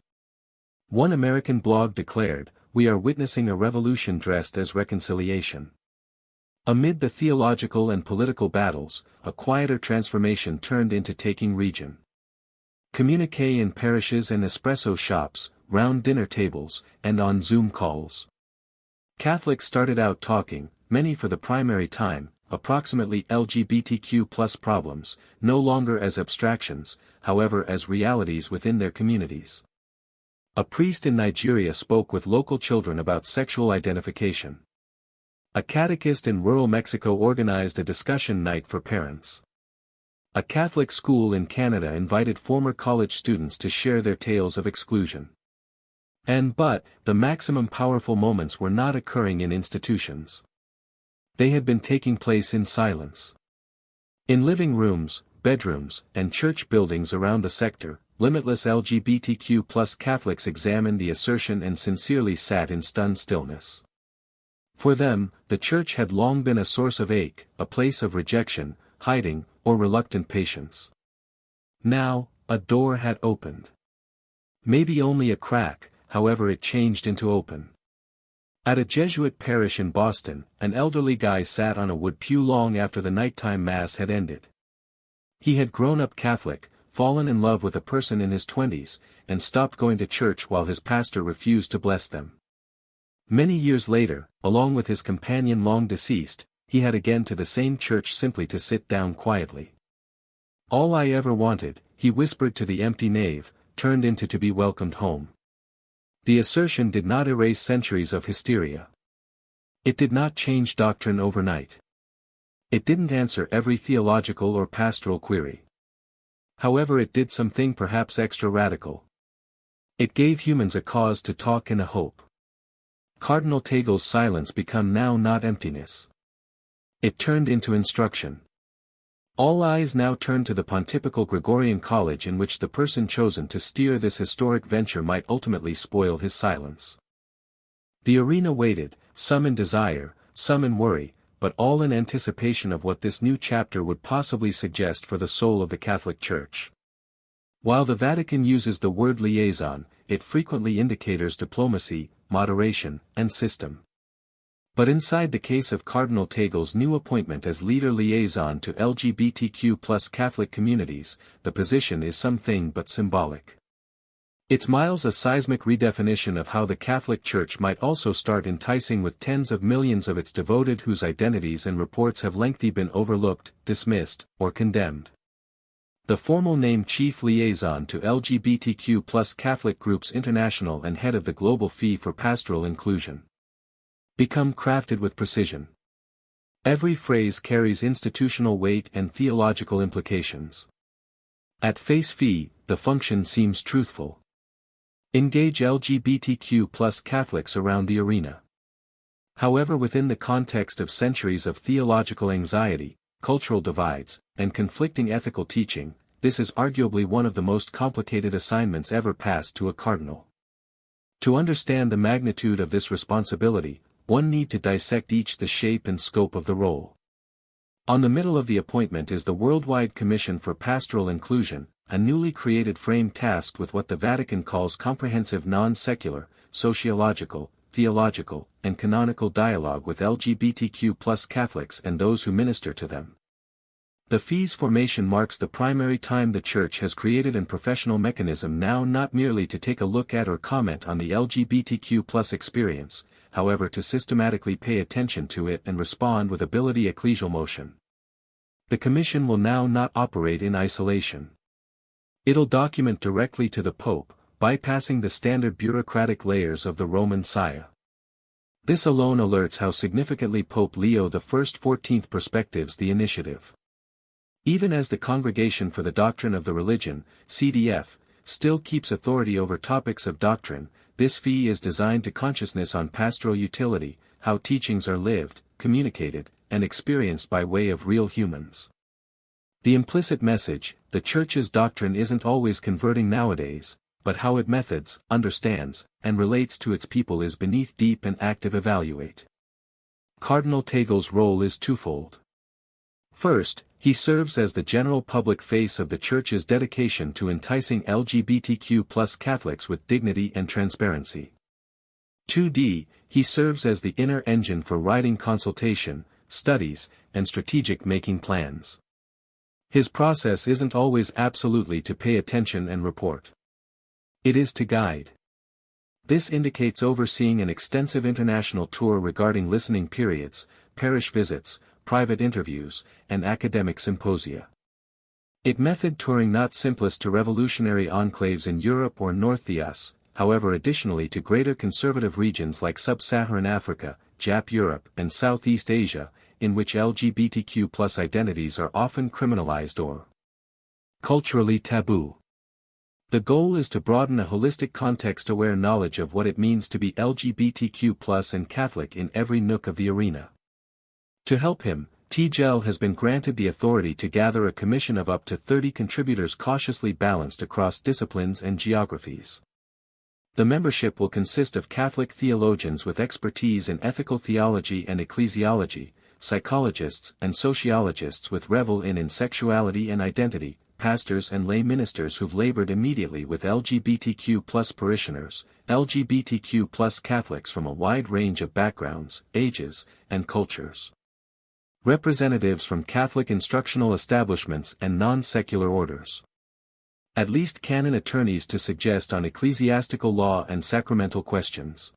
One American blog declared, "We are witnessing a revolution dressed as reconciliation." Amid the theological and political battles, a quieter transformation turned into taking region. Communiqué in parishes and espresso shops, round dinner tables, and on Zoom calls. Catholics started out talking, many for the primary time, approximately LGBTQ+ problems, no longer as abstractions, however as realities within their communities. A priest in Nigeria spoke with local children about sexual identification. A catechist in rural Mexico organized a discussion night for parents. A Catholic school in Canada invited former college students to share their tales of exclusion. But, the maximum powerful moments were not occurring in institutions. They had been taking place in silence. In living rooms, bedrooms, and church buildings around the sector, limitless LGBTQ+ Catholics examined the assertion and sincerely sat in stunned stillness. For them, the church had long been a source of ache, a place of rejection, hiding, or reluctant patience. Now, a door had opened. Maybe only a crack, however it changed into open. At a Jesuit parish in Boston, an elderly guy sat on a wood pew long after the nighttime mass had ended. He had grown up Catholic, fallen in love with a person in his 20s, and stopped going to church while his pastor refused to bless them. Many years later, along with his companion long deceased, he had again to the same church simply to sit down quietly. "All I ever wanted," he whispered to the empty nave, "turned into to be welcomed home." The assertion did not erase centuries of hysteria. It did not change doctrine overnight. It didn't answer every theological or pastoral query. However, it did something perhaps extra radical. It gave humans a cause to talk and a hope. Cardinal Tagle's silence became now not emptiness. It turned into instruction. All eyes now turned to the Pontifical Gregorian College, in which the person chosen to steer this historic venture might ultimately spoil his silence. The arena waited, some in desire, some in worry, but all in anticipation of what this new chapter would possibly suggest for the soul of the Catholic Church. While the Vatican uses the word liaison, it frequently indicates diplomacy, moderation, and system. But inside the case of Cardinal Tagle's new appointment as leader liaison to LGBTQ+ Catholic communities, the position is something but symbolic. It's miles a seismic redefinition of how the Catholic Church might also start enticing with tens of millions of its devoted whose identities and reports have lengthily been overlooked, dismissed, or condemned. The formal name Chief Liaison to LGBTQ+ Catholic Groups International and head of the Global Fee for Pastoral Inclusion. Become crafted with precision. Every phrase carries institutional weight and theological implications. At face value, the function seems truthful. Engage LGBTQ+ Catholics around the arena. However, within the context of centuries of theological anxiety, cultural divides, and conflicting ethical teaching, this is arguably one of the most complicated assignments ever passed to a cardinal. To understand the magnitude of this responsibility, one need to dissect each the shape and scope of the role. On the middle of the appointment is the Worldwide Commission for Pastoral Inclusion, a newly created frame tasked with what the Vatican calls comprehensive non-secular, sociological, theological, and canonical dialogue with LGBTQ+ Catholics and those who minister to them. The fee's formation marks the primary time the Church has created a professional mechanism now not merely to take a look at or comment on the LGBTQ+ experience, however to systematically pay attention to it and respond with ability ecclesial motion. The Commission will now not operate in isolation. It'll document directly to the Pope, bypassing the standard bureaucratic layers of the Roman Sia. This alone alerts how significantly Pope Leo XIV perspectives the initiative. Even as the Congregation for the Doctrine of the Religion, CDF, still keeps authority over topics of doctrine, this fee is designed to consciousness on pastoral utility, how teachings are lived, communicated, and experienced by way of real humans. The implicit message, the Church's doctrine isn't always converting nowadays, but how it methods, understands, and relates to its people is beneath deep and active evaluate. Cardinal Tagle's role is twofold. First, he serves as the general public face of the Church's dedication to enticing LGBTQ+ Catholics with dignity and transparency. 2d, he serves as the inner engine for writing consultation, studies, and strategic making plans. His process isn't always absolutely to pay attention and report. It is to guide. This indicates overseeing an extensive international tour regarding listening periods, parish visits, private interviews, and academic symposia. It method touring not simplest to revolutionary enclaves in Europe or North the US, however additionally to greater conservative regions like Sub-Saharan Africa, Jap Europe and Southeast Asia, in which LGBTQ+ identities are often criminalized or culturally taboo. The goal is to broaden a holistic context-aware knowledge of what it means to be LGBTQ+ and Catholic in every nook of the arena. To help him, Tagle has been granted the authority to gather a commission of up to 30 contributors cautiously balanced across disciplines and geographies. The membership will consist of Catholic theologians with expertise in ethical theology and ecclesiology, psychologists and sociologists with revel in sexuality and identity, pastors and lay ministers who've labored immediately with LGBTQ+ parishioners, LGBTQ+ Catholics from a wide range of backgrounds, ages, and cultures. Representatives from Catholic instructional establishments and non-secular orders. At least canon attorneys to suggest on ecclesiastical law and sacramental questions.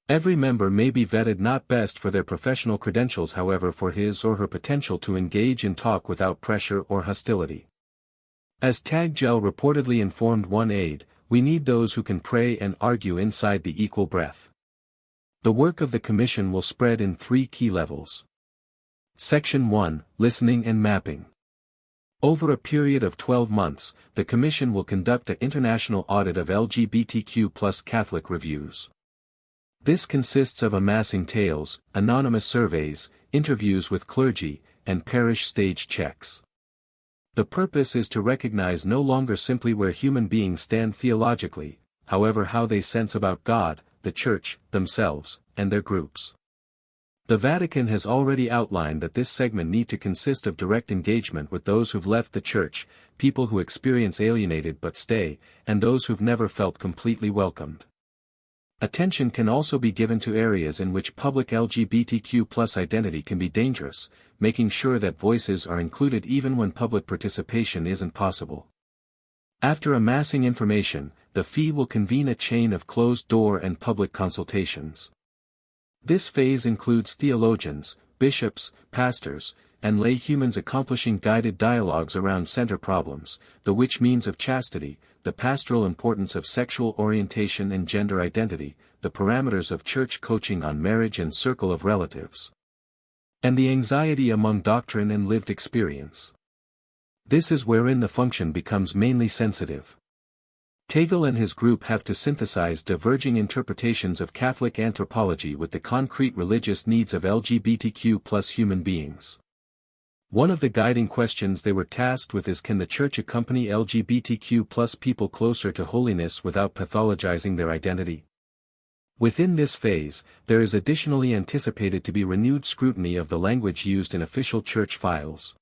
Every member may be vetted not best for their professional credentials, however, for his or her potential to engage in talk without pressure or hostility. As Tagle reportedly informed one aide, we need those who can pray and argue inside the equal breath. The work of the Commission will spread in 3 key levels. Section 1, Listening and Mapping. Over a period of 12 months, the Commission will conduct an international audit of LGBTQ+ Catholic reviews. This consists of amassing tales, anonymous surveys, interviews with clergy, and parish stage checks. The purpose is to recognize no longer simply where human beings stand theologically, however how they sense about God, the Church, themselves, and their groups. The Vatican has already outlined that this segment need to consist of direct engagement with those who've left the Church, people who experience alienated but stay, and those who've never felt completely welcomed. Attention can also be given to areas in which public LGBTQ+ identity can be dangerous, making sure that voices are included even when public participation isn't possible. After amassing information, the FE will convene a chain of closed-door and public consultations. This phase includes theologians, bishops, pastors, and lay humans accomplishing guided dialogues around center problems, the which means of chastity, the pastoral importance of sexual orientation and gender identity, the parameters of church coaching on marriage and circle of relatives, and the anxiety among doctrine and lived experience. This is wherein the function becomes mainly sensitive. Tagle and his group have to synthesize diverging interpretations of Catholic anthropology with the concrete religious needs of LGBTQ+ human beings. One of the guiding questions they were tasked with is, can the Church accompany LGBTQ+ people closer to holiness without pathologizing their identity? Within this phase, there is additionally anticipated to be renewed scrutiny of the language used in official Church files.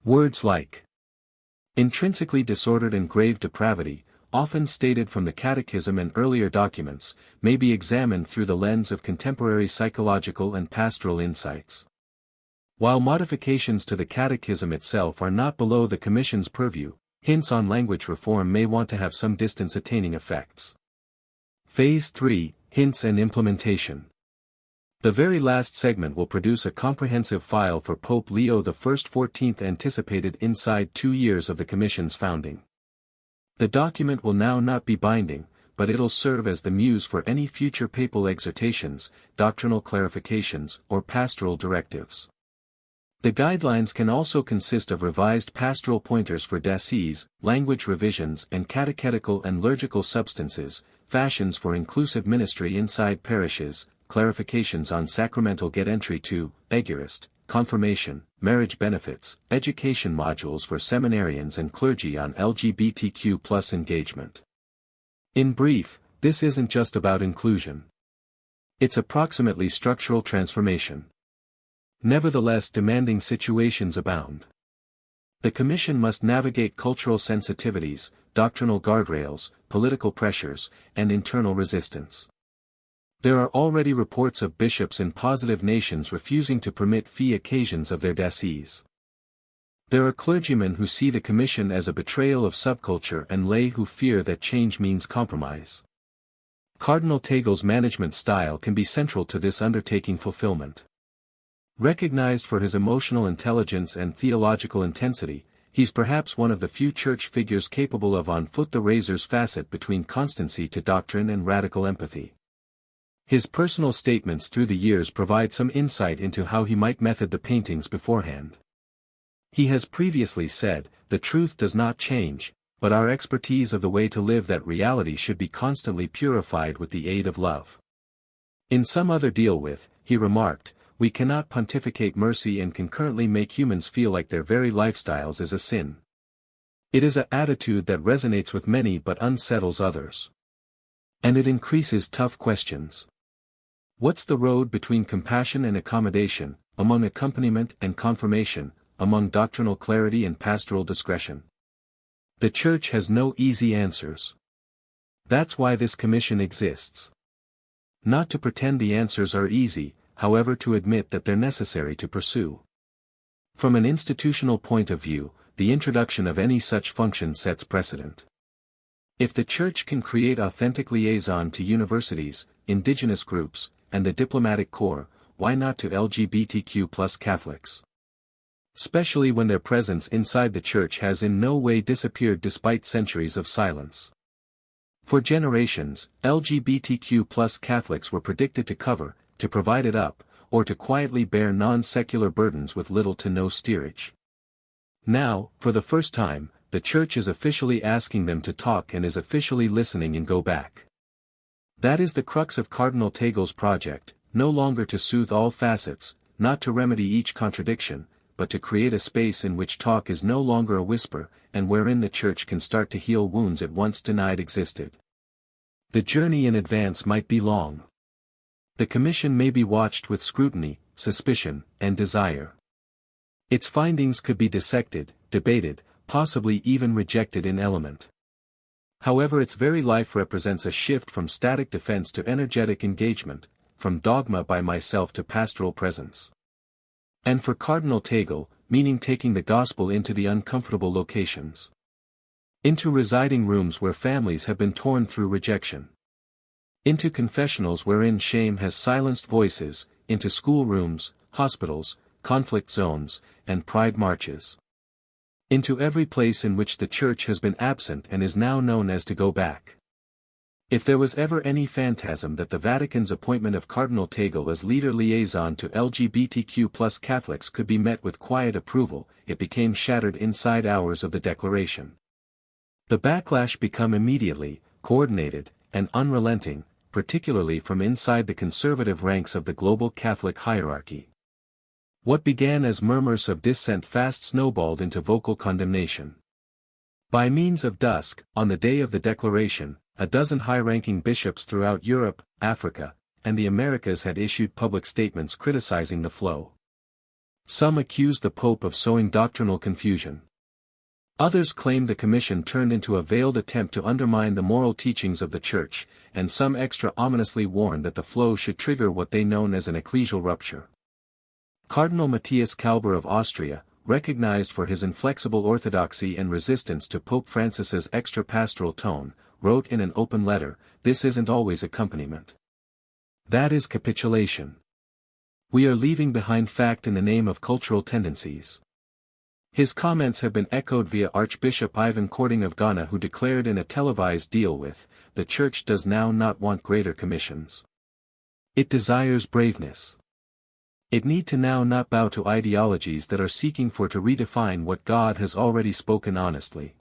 Words like intrinsically disordered and grave depravity, often stated from the Catechism and earlier documents, may be examined through the lens of contemporary psychological and pastoral insights. While modifications to the Catechism itself are not below the Commission's purview, hints on language reform may want to have some distance-attaining effects. Phase 3, Hints and Implementation. The very last segment will produce a comprehensive file for Pope Leo I XIV, anticipated inside 2 years of the Commission's founding. The document will now not be binding, but it'll serve as the muse for any future papal exhortations, doctrinal clarifications, or pastoral directives. The guidelines can also consist of revised pastoral pointers for dioceses, language revisions and catechetical and liturgical substances, fashions for inclusive ministry inside parishes, clarifications on sacramental get entry to, Eucharist, confirmation, marriage benefits, education modules for seminarians and clergy on LGBTQ+ engagement. In brief, this isn't just about inclusion. It's approximately structural transformation. Nevertheless, demanding situations abound. The Commission must navigate cultural sensitivities, doctrinal guardrails, political pressures, and internal resistance. There are already reports of bishops in positive nations refusing to permit fee occasions of their dioceses. There are clergymen who see the Commission as a betrayal of subculture and lay who fear that change means compromise. Cardinal Tagle's management style can be central to this undertaking fulfillment. Recognized for his emotional intelligence and theological intensity, he's perhaps one of the few church figures capable of on foot the razor's facet between constancy to doctrine and radical empathy. His personal statements through the years provide some insight into how he might method the paintings beforehand. He has previously said, "The truth does not change, but our expertise of the way to live that reality should be constantly purified with the aid of love." In some other deal with, he remarked, "We cannot pontificate mercy and concurrently make humans feel like their very lifestyles is a sin. It is an attitude that resonates with many but unsettles others. And it increases tough questions. What's the road between compassion and accommodation, among accompaniment and confirmation, among doctrinal clarity and pastoral discretion? The Church has no easy answers. That's why this Commission exists. Not to pretend the answers are easy, however, to admit that they're necessary to pursue. From an institutional point of view, the introduction of any such function sets precedent. If the Church can create authentic liaison to universities, indigenous groups, and the diplomatic corps, why not to LGBTQ+ Catholics? Especially when their presence inside the church has in no way disappeared despite centuries of silence. For generations, LGBTQ+ Catholics were predicted to cover, to provide it up, or to quietly bear non-secular burdens with little to no steerage. Now, for the first time, the church is officially asking them to talk and is officially listening and go back. That is the crux of Cardinal Tagle's project, no longer to soothe all facets, not to remedy each contradiction, but to create a space in which talk is no longer a whisper, and wherein the church can start to heal wounds it once denied existed. The journey in advance might be long. The commission may be watched with scrutiny, suspicion, and desire. Its findings could be dissected, debated, possibly even rejected in element. However, its very life represents a shift from static defense to energetic engagement, from dogma by myself to pastoral presence. And for Cardinal Tagle, meaning taking the gospel into the uncomfortable locations. Into residing rooms where families have been torn through rejection. Into confessionals wherein shame has silenced voices, into schoolrooms, hospitals, conflict zones, and pride marches. Into every place in which the church has been absent and is now known as to go back. If there was ever any phantasm that the Vatican's appointment of Cardinal Tagle as leader liaison to LGBTQ+ Catholics could be met with quiet approval, it became shattered inside hours of the declaration. The backlash became immediately, coordinated, and unrelenting, particularly from inside the conservative ranks of the global Catholic hierarchy. What began as murmurs of dissent fast snowballed into vocal condemnation. By means of dusk, on the day of the declaration, a dozen high-ranking bishops throughout Europe, Africa, and the Americas had issued public statements criticizing the flow. Some accused the Pope of sowing doctrinal confusion. Others claimed the commission turned into a veiled attempt to undermine the moral teachings of the Church, and some extra ominously warned that the flow should trigger what they known as an ecclesial rupture. Cardinal Matthias Kalber of Austria, recognized for his inflexible orthodoxy and resistance to Pope Francis's extra-pastoral tone, wrote in an open letter, "This isn't always accompaniment. That is capitulation. We are leaving behind fact in the name of cultural tendencies." His comments have been echoed via Archbishop Ivan Korting of Ghana, who declared in a televised deal with, "The Church does now not want greater commissions. It desires braveness. It need to now not bow to ideologies that are seeking for to redefine what God has already spoken honestly."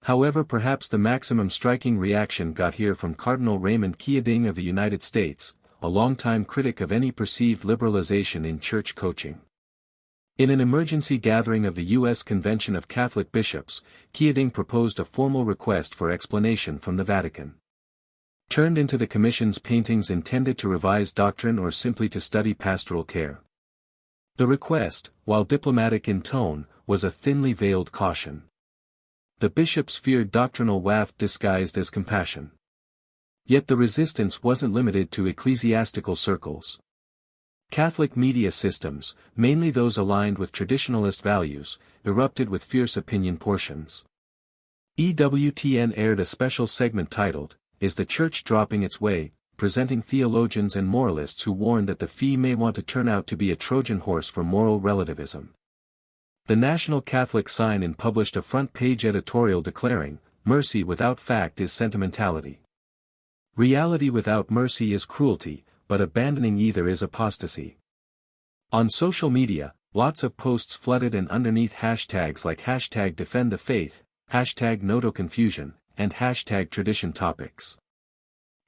However, perhaps the maximum striking reaction got here from Cardinal Raymond Keating of the United States, a longtime critic of any perceived liberalization in church coaching. In an emergency gathering of the U.S. Convention of Catholic Bishops, Keating proposed a formal request for explanation from the Vatican. Turned into the Commission's paintings intended to revise doctrine or simply to study pastoral care. The request, while diplomatic in tone, was a thinly veiled caution. The bishops feared doctrinal waft disguised as compassion. Yet the resistance wasn't limited to ecclesiastical circles. Catholic media systems, mainly those aligned with traditionalist values, erupted with fierce opinion portions. EWTN aired a special segment titled, "Is the Church Dropping Its Way?", presenting theologians and moralists who warned that the fee may want to turn out to be a Trojan horse for moral relativism. The National Catholic Sign-In published a front-page editorial declaring, "Mercy without fact is sentimentality. Reality without mercy is cruelty, but abandoning either is apostasy." On social media, lots of posts flooded and underneath hashtags like #DefendTheFaith, #NoToConfusion, and #TraditionTopics.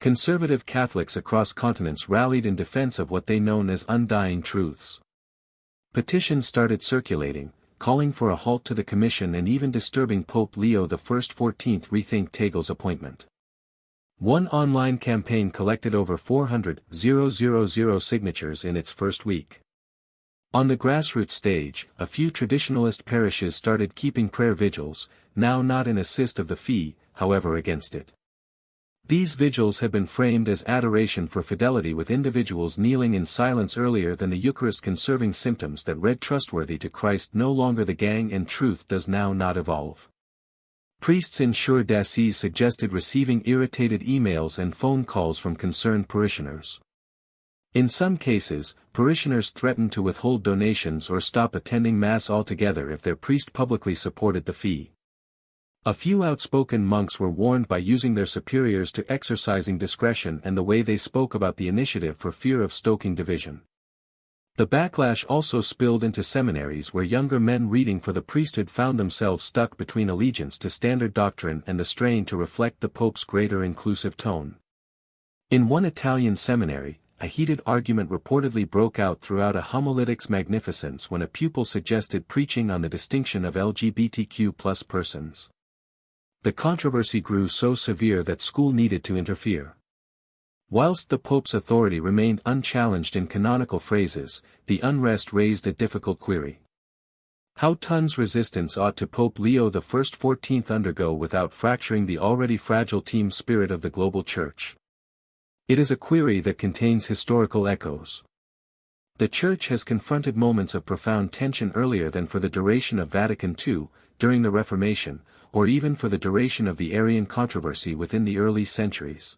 Conservative Catholics across continents rallied in defense of what they known as undying truths. Petitions started circulating, calling for a halt to the commission and even disturbing Pope Leo XIV rethink Tagle's appointment. One online campaign collected over 400,000 signatures in its first week. On the grassroots stage, a few traditionalist parishes started keeping prayer vigils, now not in assist of the fee, however against it. These vigils had been framed as adoration for fidelity, with individuals kneeling in silence earlier than the Eucharist, conserving symptoms that read trustworthy to Christ. No longer the gang, and truth does now not evolve. Priests in Chur d'Assise suggested receiving irritated emails and phone calls from concerned parishioners. In some cases, parishioners threatened to withhold donations or stop attending Mass altogether if their priest publicly supported the fee. A few outspoken monks were warned by using their superiors to exercising discretion and the way they spoke about the initiative for fear of stoking division. The backlash also spilled into seminaries where younger men reading for the priesthood found themselves stuck between allegiance to standard doctrine and the strain to reflect the Pope's greater inclusive tone. In one Italian seminary, a heated argument reportedly broke out throughout a homiletics magnificence when a pupil suggested preaching on the distinction of LGBTQ+ persons. The controversy grew so severe that school needed to interfere. Whilst the Pope's authority remained unchallenged in canonical phrases, the unrest raised a difficult query. How tons resistance ought to Pope Leo XIV undergo without fracturing the already fragile team spirit of the global Church? It is a query that contains historical echoes. The Church has confronted moments of profound tension earlier than for the duration of Vatican II, during the Reformation, or even for the duration of the Arian controversy within the early centuries.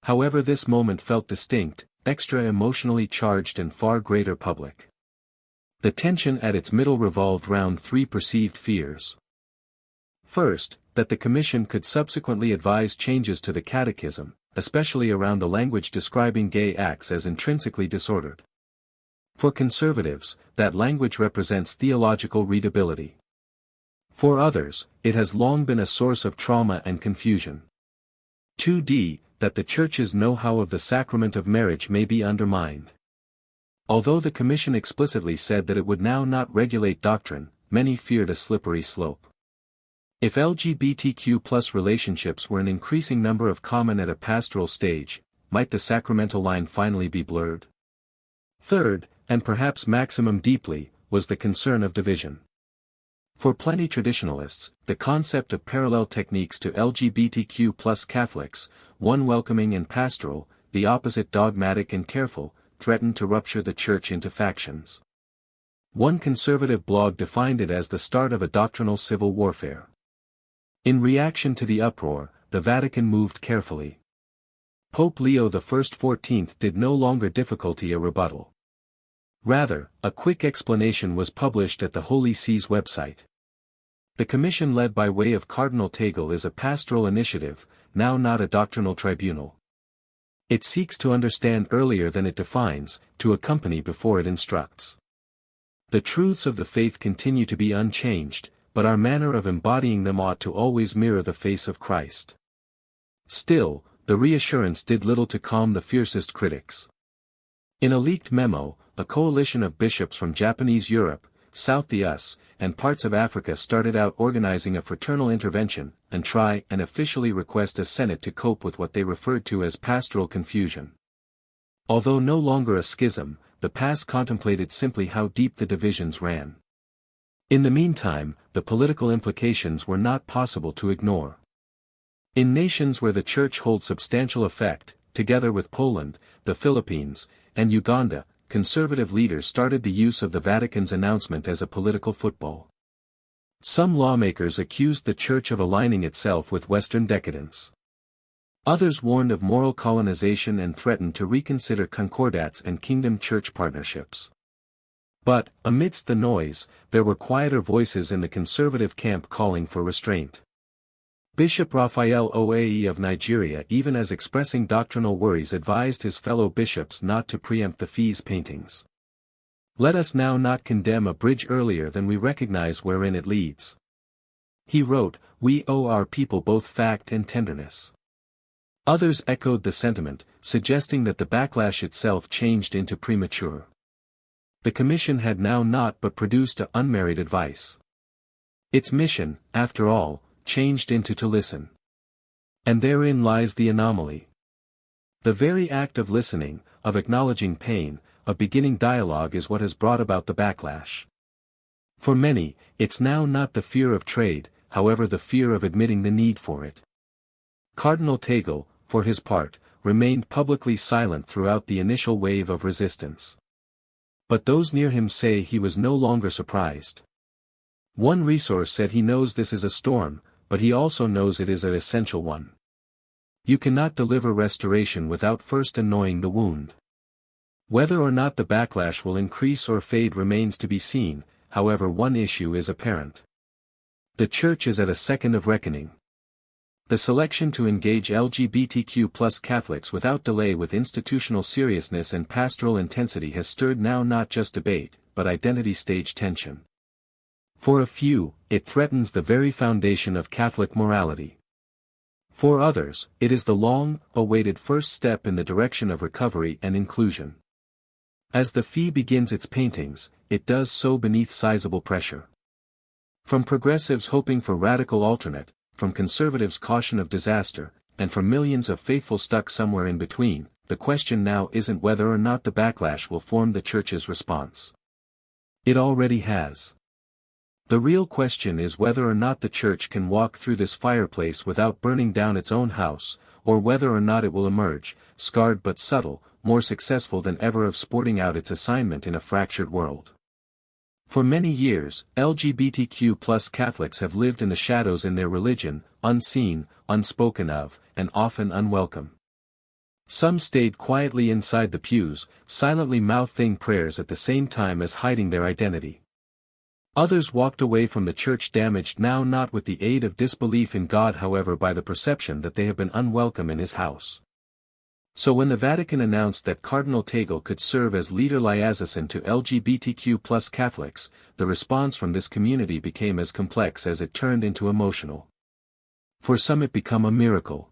However, this moment felt distinct, extra emotionally charged and far greater public. The tension at its middle revolved round three perceived fears. First, that the Commission could subsequently advise changes to the Catechism, especially around the language describing gay acts as intrinsically disordered. For conservatives, that language represents theological readability. For others, it has long been a source of trauma and confusion. 2d. That the Church's know-how of the sacrament of marriage may be undermined. Although the Commission explicitly said that it would now not regulate doctrine, many feared a slippery slope. If LGBTQ+ relationships were an increasing number of common at a pastoral stage, might the sacramental line finally be blurred? Third, and perhaps maximum deeply, was the concern of division. For plenty traditionalists, the concept of parallel techniques to LGBTQ+ Catholics, one welcoming and pastoral, the opposite dogmatic and careful, threatened to rupture the Church into factions. One conservative blog defined it as the start of a doctrinal civil warfare. In reaction to the uproar, the Vatican moved carefully. Pope Leo XIV did no longer difficulty a rebuttal. Rather, a quick explanation was published at the Holy See's website. The commission led by way of Cardinal Tagle is a pastoral initiative, now not a doctrinal tribunal. It seeks to understand earlier than it defines, to accompany before it instructs. The truths of the faith continue to be unchanged, but our manner of embodying them ought to always mirror the face of Christ. Still, the reassurance did little to calm the fiercest critics. In a leaked memo, a coalition of bishops from Japanese Europe, South the US, and parts of Africa started out organizing a fraternal intervention, and try and officially request a Senate to cope with what they referred to as pastoral confusion. Although no longer a schism, the pass contemplated simply how deep the divisions ran. In the meantime, the political implications were not possible to ignore. In nations where the Church holds substantial effect, together with Poland, the Philippines, and Uganda, conservative leaders started the use of the Vatican's announcement as a political football. Some lawmakers accused the Church of aligning itself with Western decadence. Others warned of moral colonization and threatened to reconsider concordats and kingdom-church partnerships. But, amidst the noise, there were quieter voices in the conservative camp calling for restraint. Bishop Raphael Oae of Nigeria, even as expressing doctrinal worries, advised his fellow bishops not to preempt the fees paintings. Let us now not condemn a bridge earlier than we recognize wherein it leads. He wrote, we owe our people both fact and tenderness. Others echoed the sentiment, suggesting that the backlash itself changed into premature. The Commission had now not but produced unmarried advice. Its mission, after all, changed into to listen. And therein lies the anomaly. The very act of listening, of acknowledging pain, of beginning dialogue is what has brought about the backlash. For many, it's now not the fear of trade, however the fear of admitting the need for it. Cardinal Tagle, for his part, remained publicly silent throughout the initial wave of resistance. But those near him say he was no longer surprised. One resource said he knows this is a storm, but he also knows it is an essential one. You cannot deliver restoration without first annoying the wound. Whether or not the backlash will increase or fade remains to be seen, however, one issue is apparent. The Church is at a second of reckoning. The selection to engage LGBTQ+ Catholics without delay with institutional seriousness and pastoral intensity has stirred now not just debate, but identity stage tension. For a few, it threatens the very foundation of Catholic morality. For others, it is the long-awaited first step in the direction of recovery and inclusion. As the fee begins its paintings, it does so beneath sizable pressure. From progressives hoping for radical alternate, from conservatives' caution of disaster, and from millions of faithful stuck somewhere in between, the question now isn't whether or not the backlash will form the Church's response. It already has. The real question is whether or not the Church can walk through this fireplace without burning down its own house, or whether or not it will emerge, scarred but subtle, more successful than ever of sporting out its assignment in a fractured world. For many years, LGBTQ+ Catholics have lived in the shadows in their religion, unseen, unspoken of, and often unwelcome. Some stayed quietly inside the pews, silently mouthing prayers at the same time as hiding their identity. Others walked away from the Church damaged now not with the aid of disbelief in God, however, by the perception that they have been unwelcome in His house. So when the Vatican announced that Cardinal Tagle could serve as leader liaison to LGBTQ+ Catholics, the response from this community became as complex as it turned into emotional. For some it became a miracle.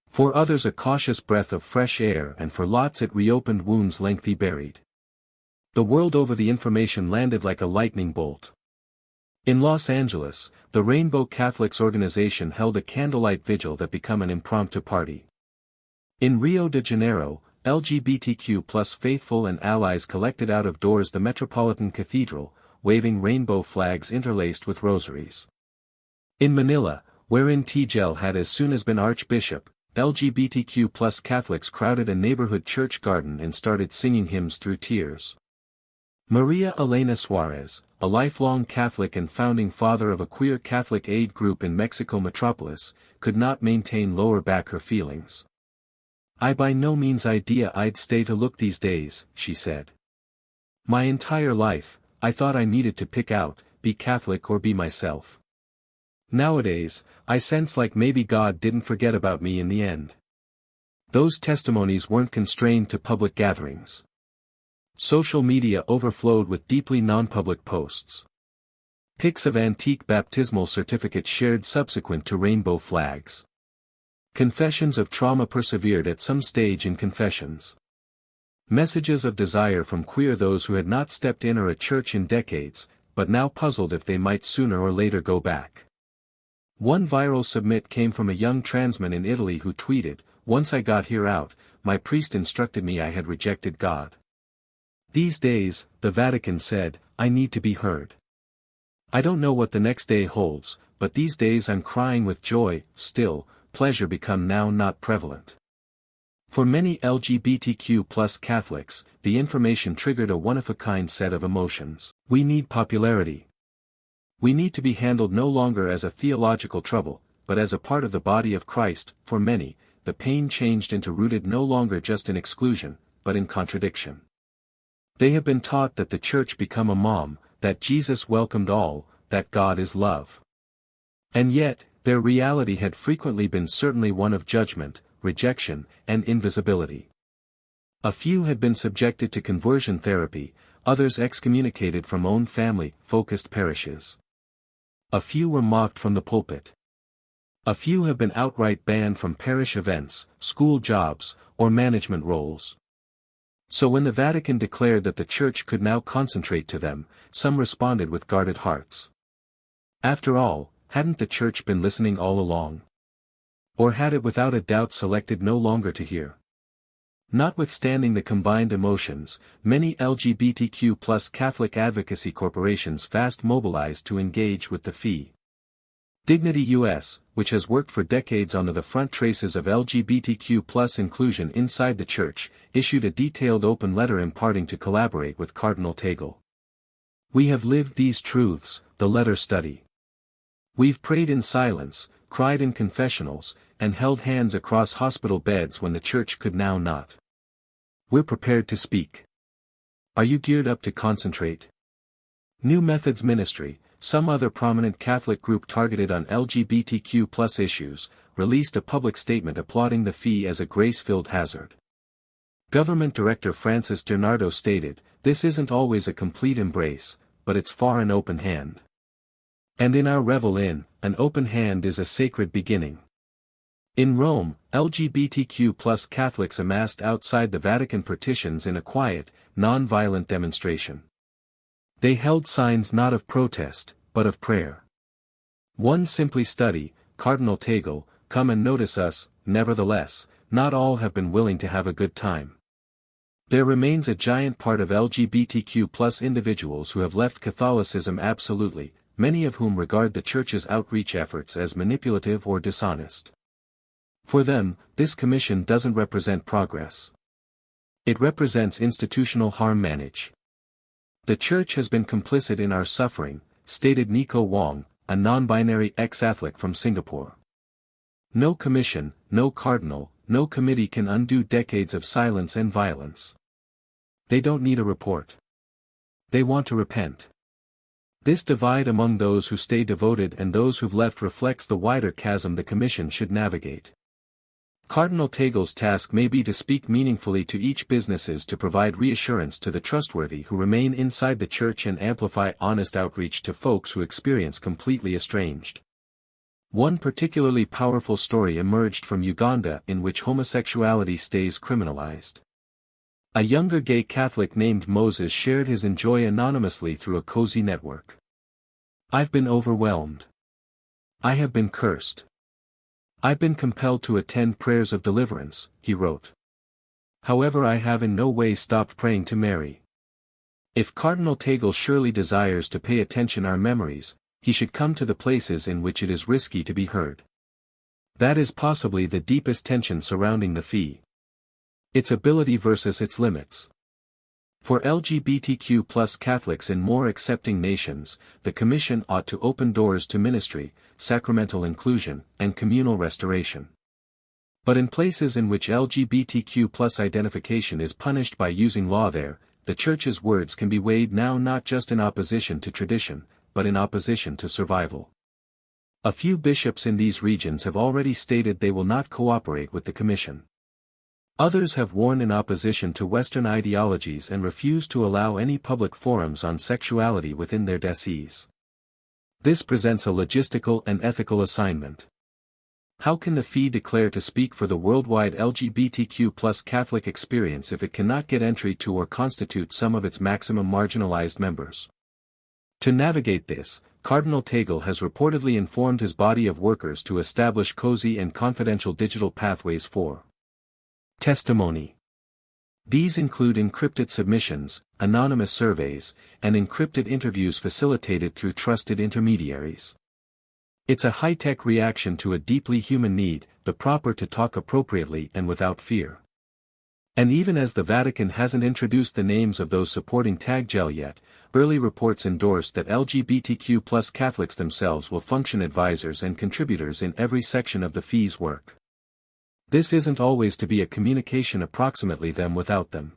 For others a cautious breath of fresh air, and for lots it reopened wounds lengthy buried. The world over the information landed like a lightning bolt. In Los Angeles, the Rainbow Catholics organization held a candlelight vigil that became an impromptu party. In Rio de Janeiro, LGBTQ+ faithful and allies collected out of doors the Metropolitan Cathedral, waving rainbow flags interlaced with rosaries. In Manila, wherein Tagle had as soon as been Archbishop, LGBTQ+ Catholics crowded a neighborhood church garden and started singing hymns through tears. Maria Elena Suarez, a lifelong Catholic and founding father of a queer Catholic aid group in Mexico metropolis, could not maintain lower back her feelings. "I by no means idea I'd stay to look these days," she said. "My entire life, I thought I needed to pick out, be Catholic or be myself. Nowadays, I sense like maybe God didn't forget about me in the end." Those testimonies weren't constrained to public gatherings. Social media overflowed with deeply non-public posts. Pics of antique baptismal certificates shared subsequent to rainbow flags. Confessions of trauma persevered at some stage in confessions. Messages of desire from queer those who had not stepped in or a church in decades, but now puzzled if they might sooner or later go back. One viral submit came from a young transman in Italy who tweeted, "Once I got here out, my priest instructed me I had rejected God. These days, the Vatican said, I need to be heard. I don't know what the next day holds, but these days I'm crying with joy, still, pleasure become now not prevalent." For many LGBTQ+ Catholics, the information triggered a one-of-a-kind set of emotions. We need popularity. We need to be handled no longer as a theological trouble, but as a part of the body of Christ. For many, the pain changed into rooted no longer just in exclusion, but in contradiction. They have been taught that the Church become a mom, that Jesus welcomed all, that God is love. And yet, their reality had frequently been certainly one of judgment, rejection, and invisibility. A few had been subjected to conversion therapy, others excommunicated from own family-focused parishes. A few were mocked from the pulpit. A few have been outright banned from parish events, school jobs, or management roles. So when the Vatican declared that the Church could now concentrate to them, some responded with guarded hearts. After all, hadn't the Church been listening all along? Or had it without a doubt selected no longer to hear? Notwithstanding the combined emotions, many LGBTQ+ Catholic advocacy corporations fast mobilized to engage with the fee. Dignity US, which has worked for decades on the front traces of LGBTQ+ inclusion inside the Church, issued a detailed open letter imparting to collaborate with Cardinal Tagle. "We have lived these truths," the letter study. We've prayed in silence, cried in confessionals, and held hands across hospital beds when the church could now not. We're prepared to speak. Are you geared up to concentrate? New Methods Ministry, some other prominent Catholic group targeted on LGBTQ+ issues, released a public statement applauding the fee as a grace-filled hazard. Government Director Francis Bernardo stated, "This isn't always a complete embrace, but it's far an open hand. And in our revel in, an open hand is a sacred beginning." In Rome, LGBTQ+ Catholics amassed outside the Vatican partitions in a quiet, non-violent demonstration. They held signs not of protest, but of prayer. One simply study, Cardinal Tagle, "Come and notice us." Nevertheless, not all have been willing to have a good time. There remains a giant part of LGBTQ+ individuals who have left Catholicism absolutely, many of whom regard the Church's outreach efforts as manipulative or dishonest. For them, this commission doesn't represent progress. It represents institutional harm managed. "The Church has been complicit in our suffering," stated Nico Wong, a non-binary ex-Catholic from Singapore. No commission, no cardinal, no committee can undo decades of silence and violence. They don't need a report. They want to repent. This divide among those who stay devoted and those who've left reflects the wider chasm the commission should navigate. Cardinal Tagle's task may be to speak meaningfully to each businesses to provide reassurance to the trustworthy who remain inside the Church and amplify honest outreach to folks who experience completely estranged. One particularly powerful story emerged from Uganda in which homosexuality stays criminalized. A younger gay Catholic named Moses shared his joy anonymously through a cozy network. "I've been overwhelmed. I have been cursed. I've been compelled to attend prayers of deliverance," he wrote. "However, I have in no way stopped praying to Mary." If Cardinal Tagle surely desires to pay attention our memories, he should come to the places in which it is risky to be heard. That is possibly the deepest tension surrounding the fee. Its ability versus its limits. For LGBTQ+ Catholics in more accepting nations, the Commission ought to open doors to ministry, sacramental inclusion, and communal restoration. But in places in which LGBTQ+ identification is punished by using law there, the Church's words can be weighed now not just in opposition to tradition, but in opposition to survival. A few bishops in these regions have already stated they will not cooperate with the Commission. Others have warned in opposition to Western ideologies and refuse to allow any public forums on sexuality within their dioceses. This presents a logistical and ethical assignment. How can the fee declare to speak for the worldwide LGBTQ+ Catholic experience if it cannot get entry to or constitute some of its maximum marginalized members? To navigate this, Cardinal Tagle has reportedly informed his body of workers to establish cozy and confidential digital pathways for testimony. These include encrypted submissions, anonymous surveys, and encrypted interviews facilitated through trusted intermediaries. It's a high-tech reaction to a deeply human need, the proper to talk appropriately and without fear. And even as the Vatican hasn't introduced the names of those supporting Tagle yet, early reports endorse that LGBTQ+ Catholics themselves will function advisors and contributors in every section of the fee's work. This isn't always to be a communication approximately them without them.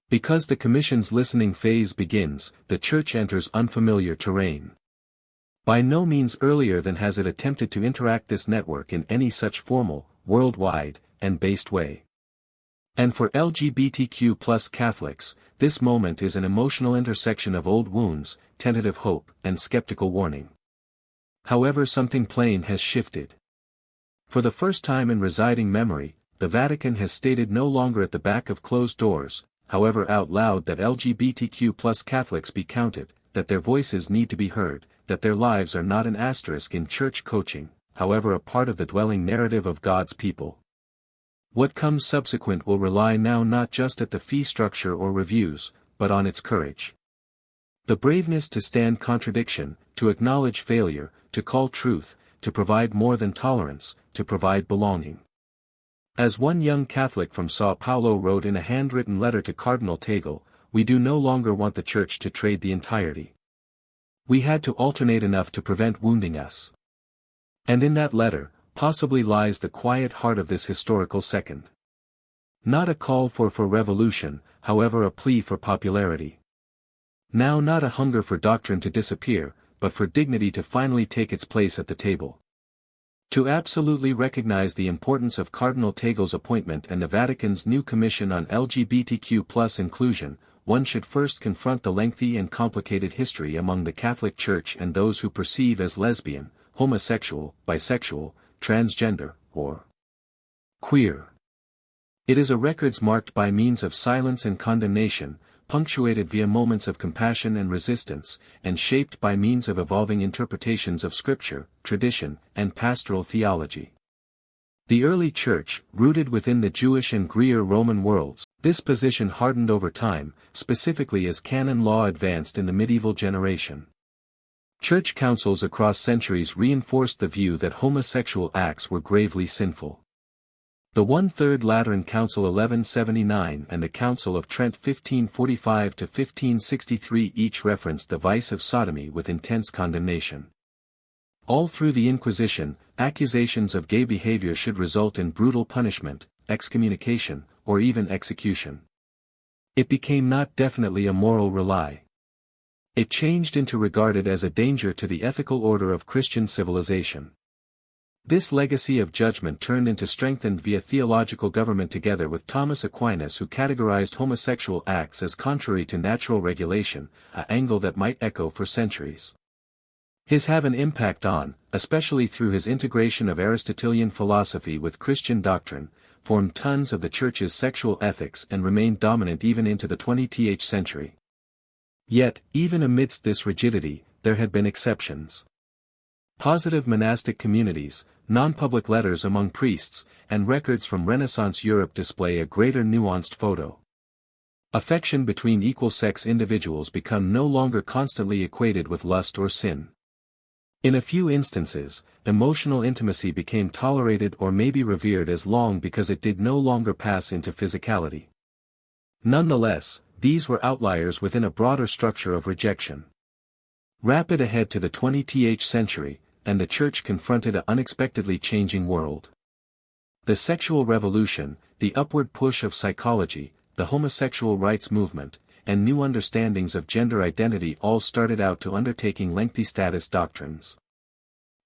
Because the Commission's listening phase begins, the Church enters unfamiliar terrain. By no means earlier than has it attempted to interact this network in any such formal, worldwide, and based way. And for LGBTQ+ Catholics, this moment is an emotional intersection of old wounds, tentative hope, and skeptical warning. However, something plain has shifted. For the first time in residing memory, the Vatican has stated no longer at the back of closed doors, however out loud, that LGBTQ+ Catholics be counted, that their voices need to be heard, that their lives are not an asterisk in church coaching, however a part of the dwelling narrative of God's people. What comes subsequent will rely now not just at the fee structure or reviews, but on its courage. The braveness to stand contradiction, to acknowledge failure, to call truth, to provide more than tolerance, to provide belonging. As one young Catholic from Sao Paulo wrote in a handwritten letter to Cardinal Tagle, "We do no longer want the Church to trade the entirety. We had to alternate enough to prevent wounding us." And in that letter, possibly lies the quiet heart of this historical second. Not a call for revolution, however, a plea for popularity. Now not a hunger for doctrine to disappear, but for dignity to finally take its place at the table. To absolutely recognize the importance of Cardinal Tagle's appointment and the Vatican's new commission on LGBTQ+ inclusion, one should first confront the lengthy and complicated history among the Catholic Church and those who perceive as lesbian, homosexual, bisexual, transgender, or queer. It is a records marked by means of silence and condemnation, punctuated via moments of compassion and resistance, and shaped by means of evolving interpretations of scripture, tradition, and pastoral theology. The early Church, rooted within the Jewish and Greco-Roman worlds, this position hardened over time, specifically as canon law advanced in the medieval generation. Church councils across centuries reinforced the view that homosexual acts were gravely sinful. The One-Third Lateran Council 1179 and the Council of Trent 1545–1563 each referenced the vice of sodomy with intense condemnation. All through the Inquisition, accusations of gay behavior should result in brutal punishment, excommunication, or even execution. It became not definitely a moral relief. It changed into regarded as a danger to the ethical order of Christian civilization. This legacy of judgment turned into strengthened via theological government together with Thomas Aquinas, who categorized homosexual acts as contrary to natural regulation, an angle that might echo for centuries. His have an impact on, especially through his integration of Aristotelian philosophy with Christian doctrine, formed tons of the Church's sexual ethics and remained dominant even into the 20th century. Yet, even amidst this rigidity, there had been exceptions. Positive monastic communities, non-public letters among priests, and records from Renaissance Europe display a greater nuanced photo. Affection between equal-sex individuals become no longer constantly equated with lust or sin. In a few instances, emotional intimacy became tolerated or maybe revered as long because it did no longer pass into physicality. Nonetheless, these were outliers within a broader structure of rejection. Rapid ahead to the 20th century, and the Church confronted an unexpectedly changing world. The sexual revolution, the upward push of psychology, the homosexual rights movement, and new understandings of gender identity all started out to undertaking lengthy status doctrines.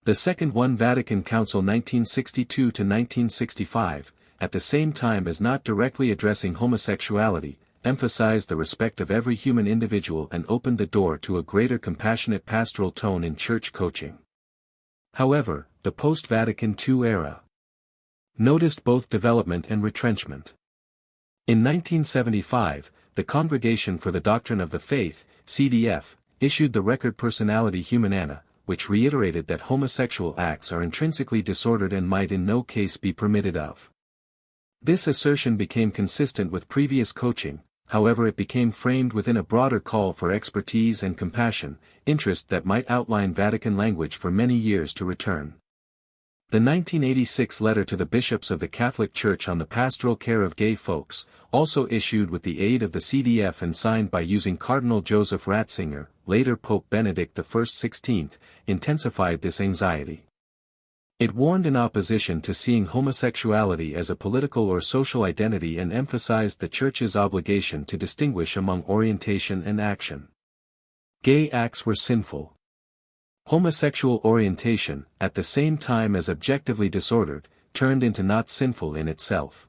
The Second Vatican Council 1962–1965, at the same time as not directly addressing homosexuality, emphasized the respect of every human individual and opened the door to a greater compassionate pastoral tone in church coaching. However, the post-Vatican II era noticed both development and retrenchment. In 1975, the Congregation for the Doctrine of the Faith, CDF, issued the Record Personality Humana, which reiterated that homosexual acts are intrinsically disordered and might in no case be permitted of. This assertion became consistent with previous coaching, however it became framed within a broader call for expertise and compassion, interest that might outline Vatican language for many years to return. The 1986 letter to the bishops of the Catholic Church on the pastoral care of gay folks, also issued with the aid of the CDF and signed by using Cardinal Joseph Ratzinger, later Pope Benedict XVI, intensified this anxiety. It warned in opposition to seeing homosexuality as a political or social identity and emphasized the Church's obligation to distinguish among orientation and action. Gay acts were sinful. Homosexual orientation, at the same time as objectively disordered, turned into not sinful in itself.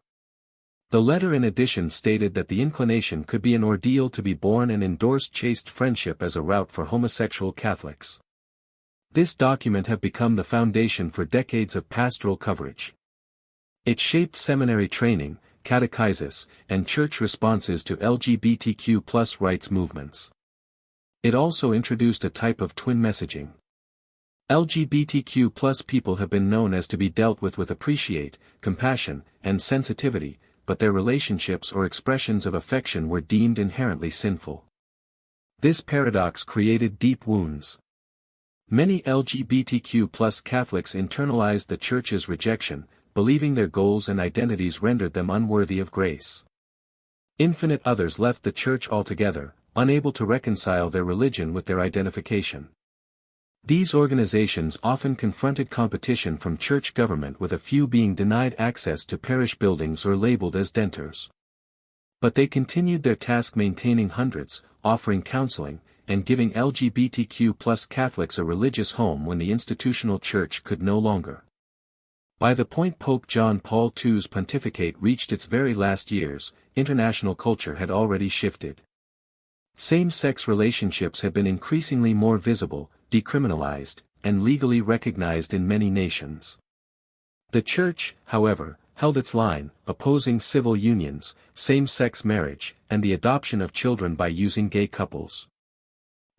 The letter in addition stated that the inclination could be an ordeal to be borne and endorsed chaste friendship as a route for homosexual Catholics. This document have become the foundation for decades of pastoral coverage. It shaped seminary training, catechesis, and church responses to LGBTQ+ rights movements. It also introduced a type of twin messaging. LGBTQ+ people have been known as to be dealt with appreciate, compassion, and sensitivity, but their relationships or expressions of affection were deemed inherently sinful. This paradox created deep wounds. Many LGBTQ+ Catholics internalized the Church's rejection, believing their goals and identities rendered them unworthy of grace. Infinite others left the Church altogether, unable to reconcile their religion with their identification. These organizations often confronted competition from church government, with a few being denied access to parish buildings or labeled as denters. But they continued their task, maintaining hundreds, offering counseling, and giving LGBTQ+ Catholics a religious home when the institutional church could no longer. By the point Pope John Paul II's pontificate reached its very last years, international culture had already shifted. Same-sex relationships had been increasingly more visible, decriminalized, and legally recognized in many nations. The Church, however, held its line, opposing civil unions, same-sex marriage, and the adoption of children by using gay couples.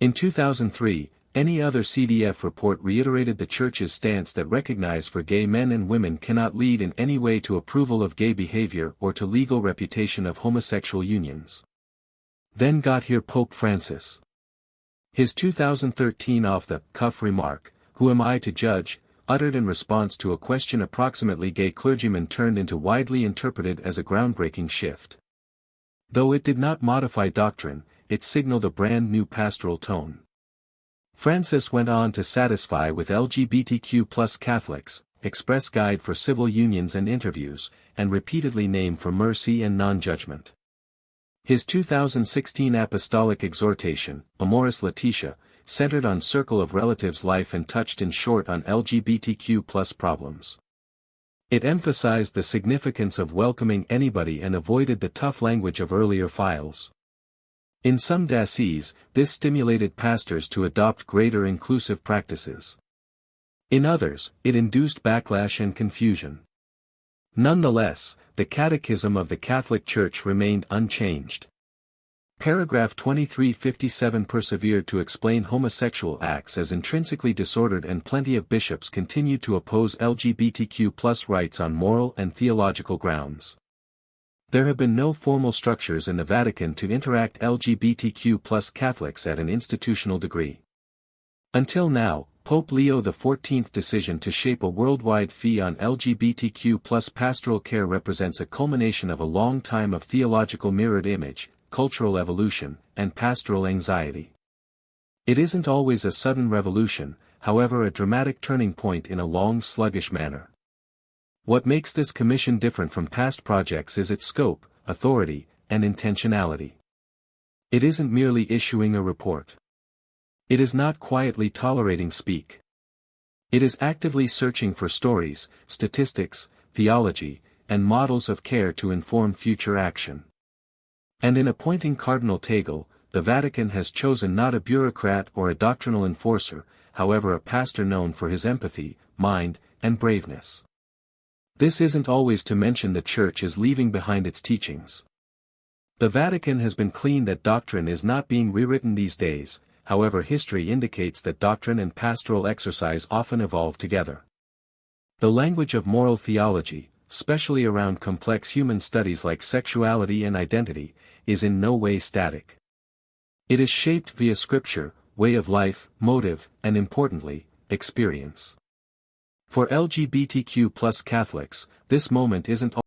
In 2003, any other CDF report reiterated the Church's stance that recognize for gay men and women cannot lead in any way to approval of gay behavior or to legal reputation of homosexual unions. Then got here Pope Francis. His 2013 off-the-cuff remark, "Who am I to judge?" uttered in response to a question approximately gay clergymen, turned into widely interpreted as a groundbreaking shift. Though it did not modify doctrine, it signaled a brand new pastoral tone. Francis went on to satisfy with LGBTQ+ Catholics, express guide for civil unions and interviews, and repeatedly name for mercy and non-judgment. His 2016 apostolic exhortation, Amoris Laetitia, centered on circle of relatives' life and touched in short on LGBTQ+ problems. It emphasized the significance of welcoming anybody and avoided the tough language of earlier files. In some dioceses, this stimulated pastors to adopt greater inclusive practices. In others, it induced backlash and confusion. Nonetheless, the Catechism of the Catholic Church remained unchanged. Paragraph 2357 persevered to explain homosexual acts as intrinsically disordered, and plenty of bishops continued to oppose LGBTQ+ rights on moral and theological grounds. There have been no formal structures in the Vatican to interact LGBTQ+ Catholics at an institutional degree. Until now, Pope Leo XIV's decision to shape a worldwide fee on LGBTQ+ pastoral care represents a culmination of a long time of theological mirrored image, cultural evolution, and pastoral anxiety. It isn't always a sudden revolution, however, a dramatic turning point in a long, sluggish manner. What makes this commission different from past projects is its scope, authority, and intentionality. It isn't merely issuing a report. It is not quietly tolerating speak. It is actively searching for stories, statistics, theology, and models of care to inform future action. And in appointing Cardinal Tagle, the Vatican has chosen not a bureaucrat or a doctrinal enforcer, however, a pastor known for his empathy, mind, and braveness. This isn't always to mention the Church is leaving behind its teachings. The Vatican has been clean that doctrine is not being rewritten these days. However, history indicates that doctrine and pastoral exercise often evolve together. The language of moral theology, especially around complex human studies like sexuality and identity, is in no way static. It is shaped via scripture, way of life, motive, and importantly, experience. For LGBTQ+ Catholics, this moment isn't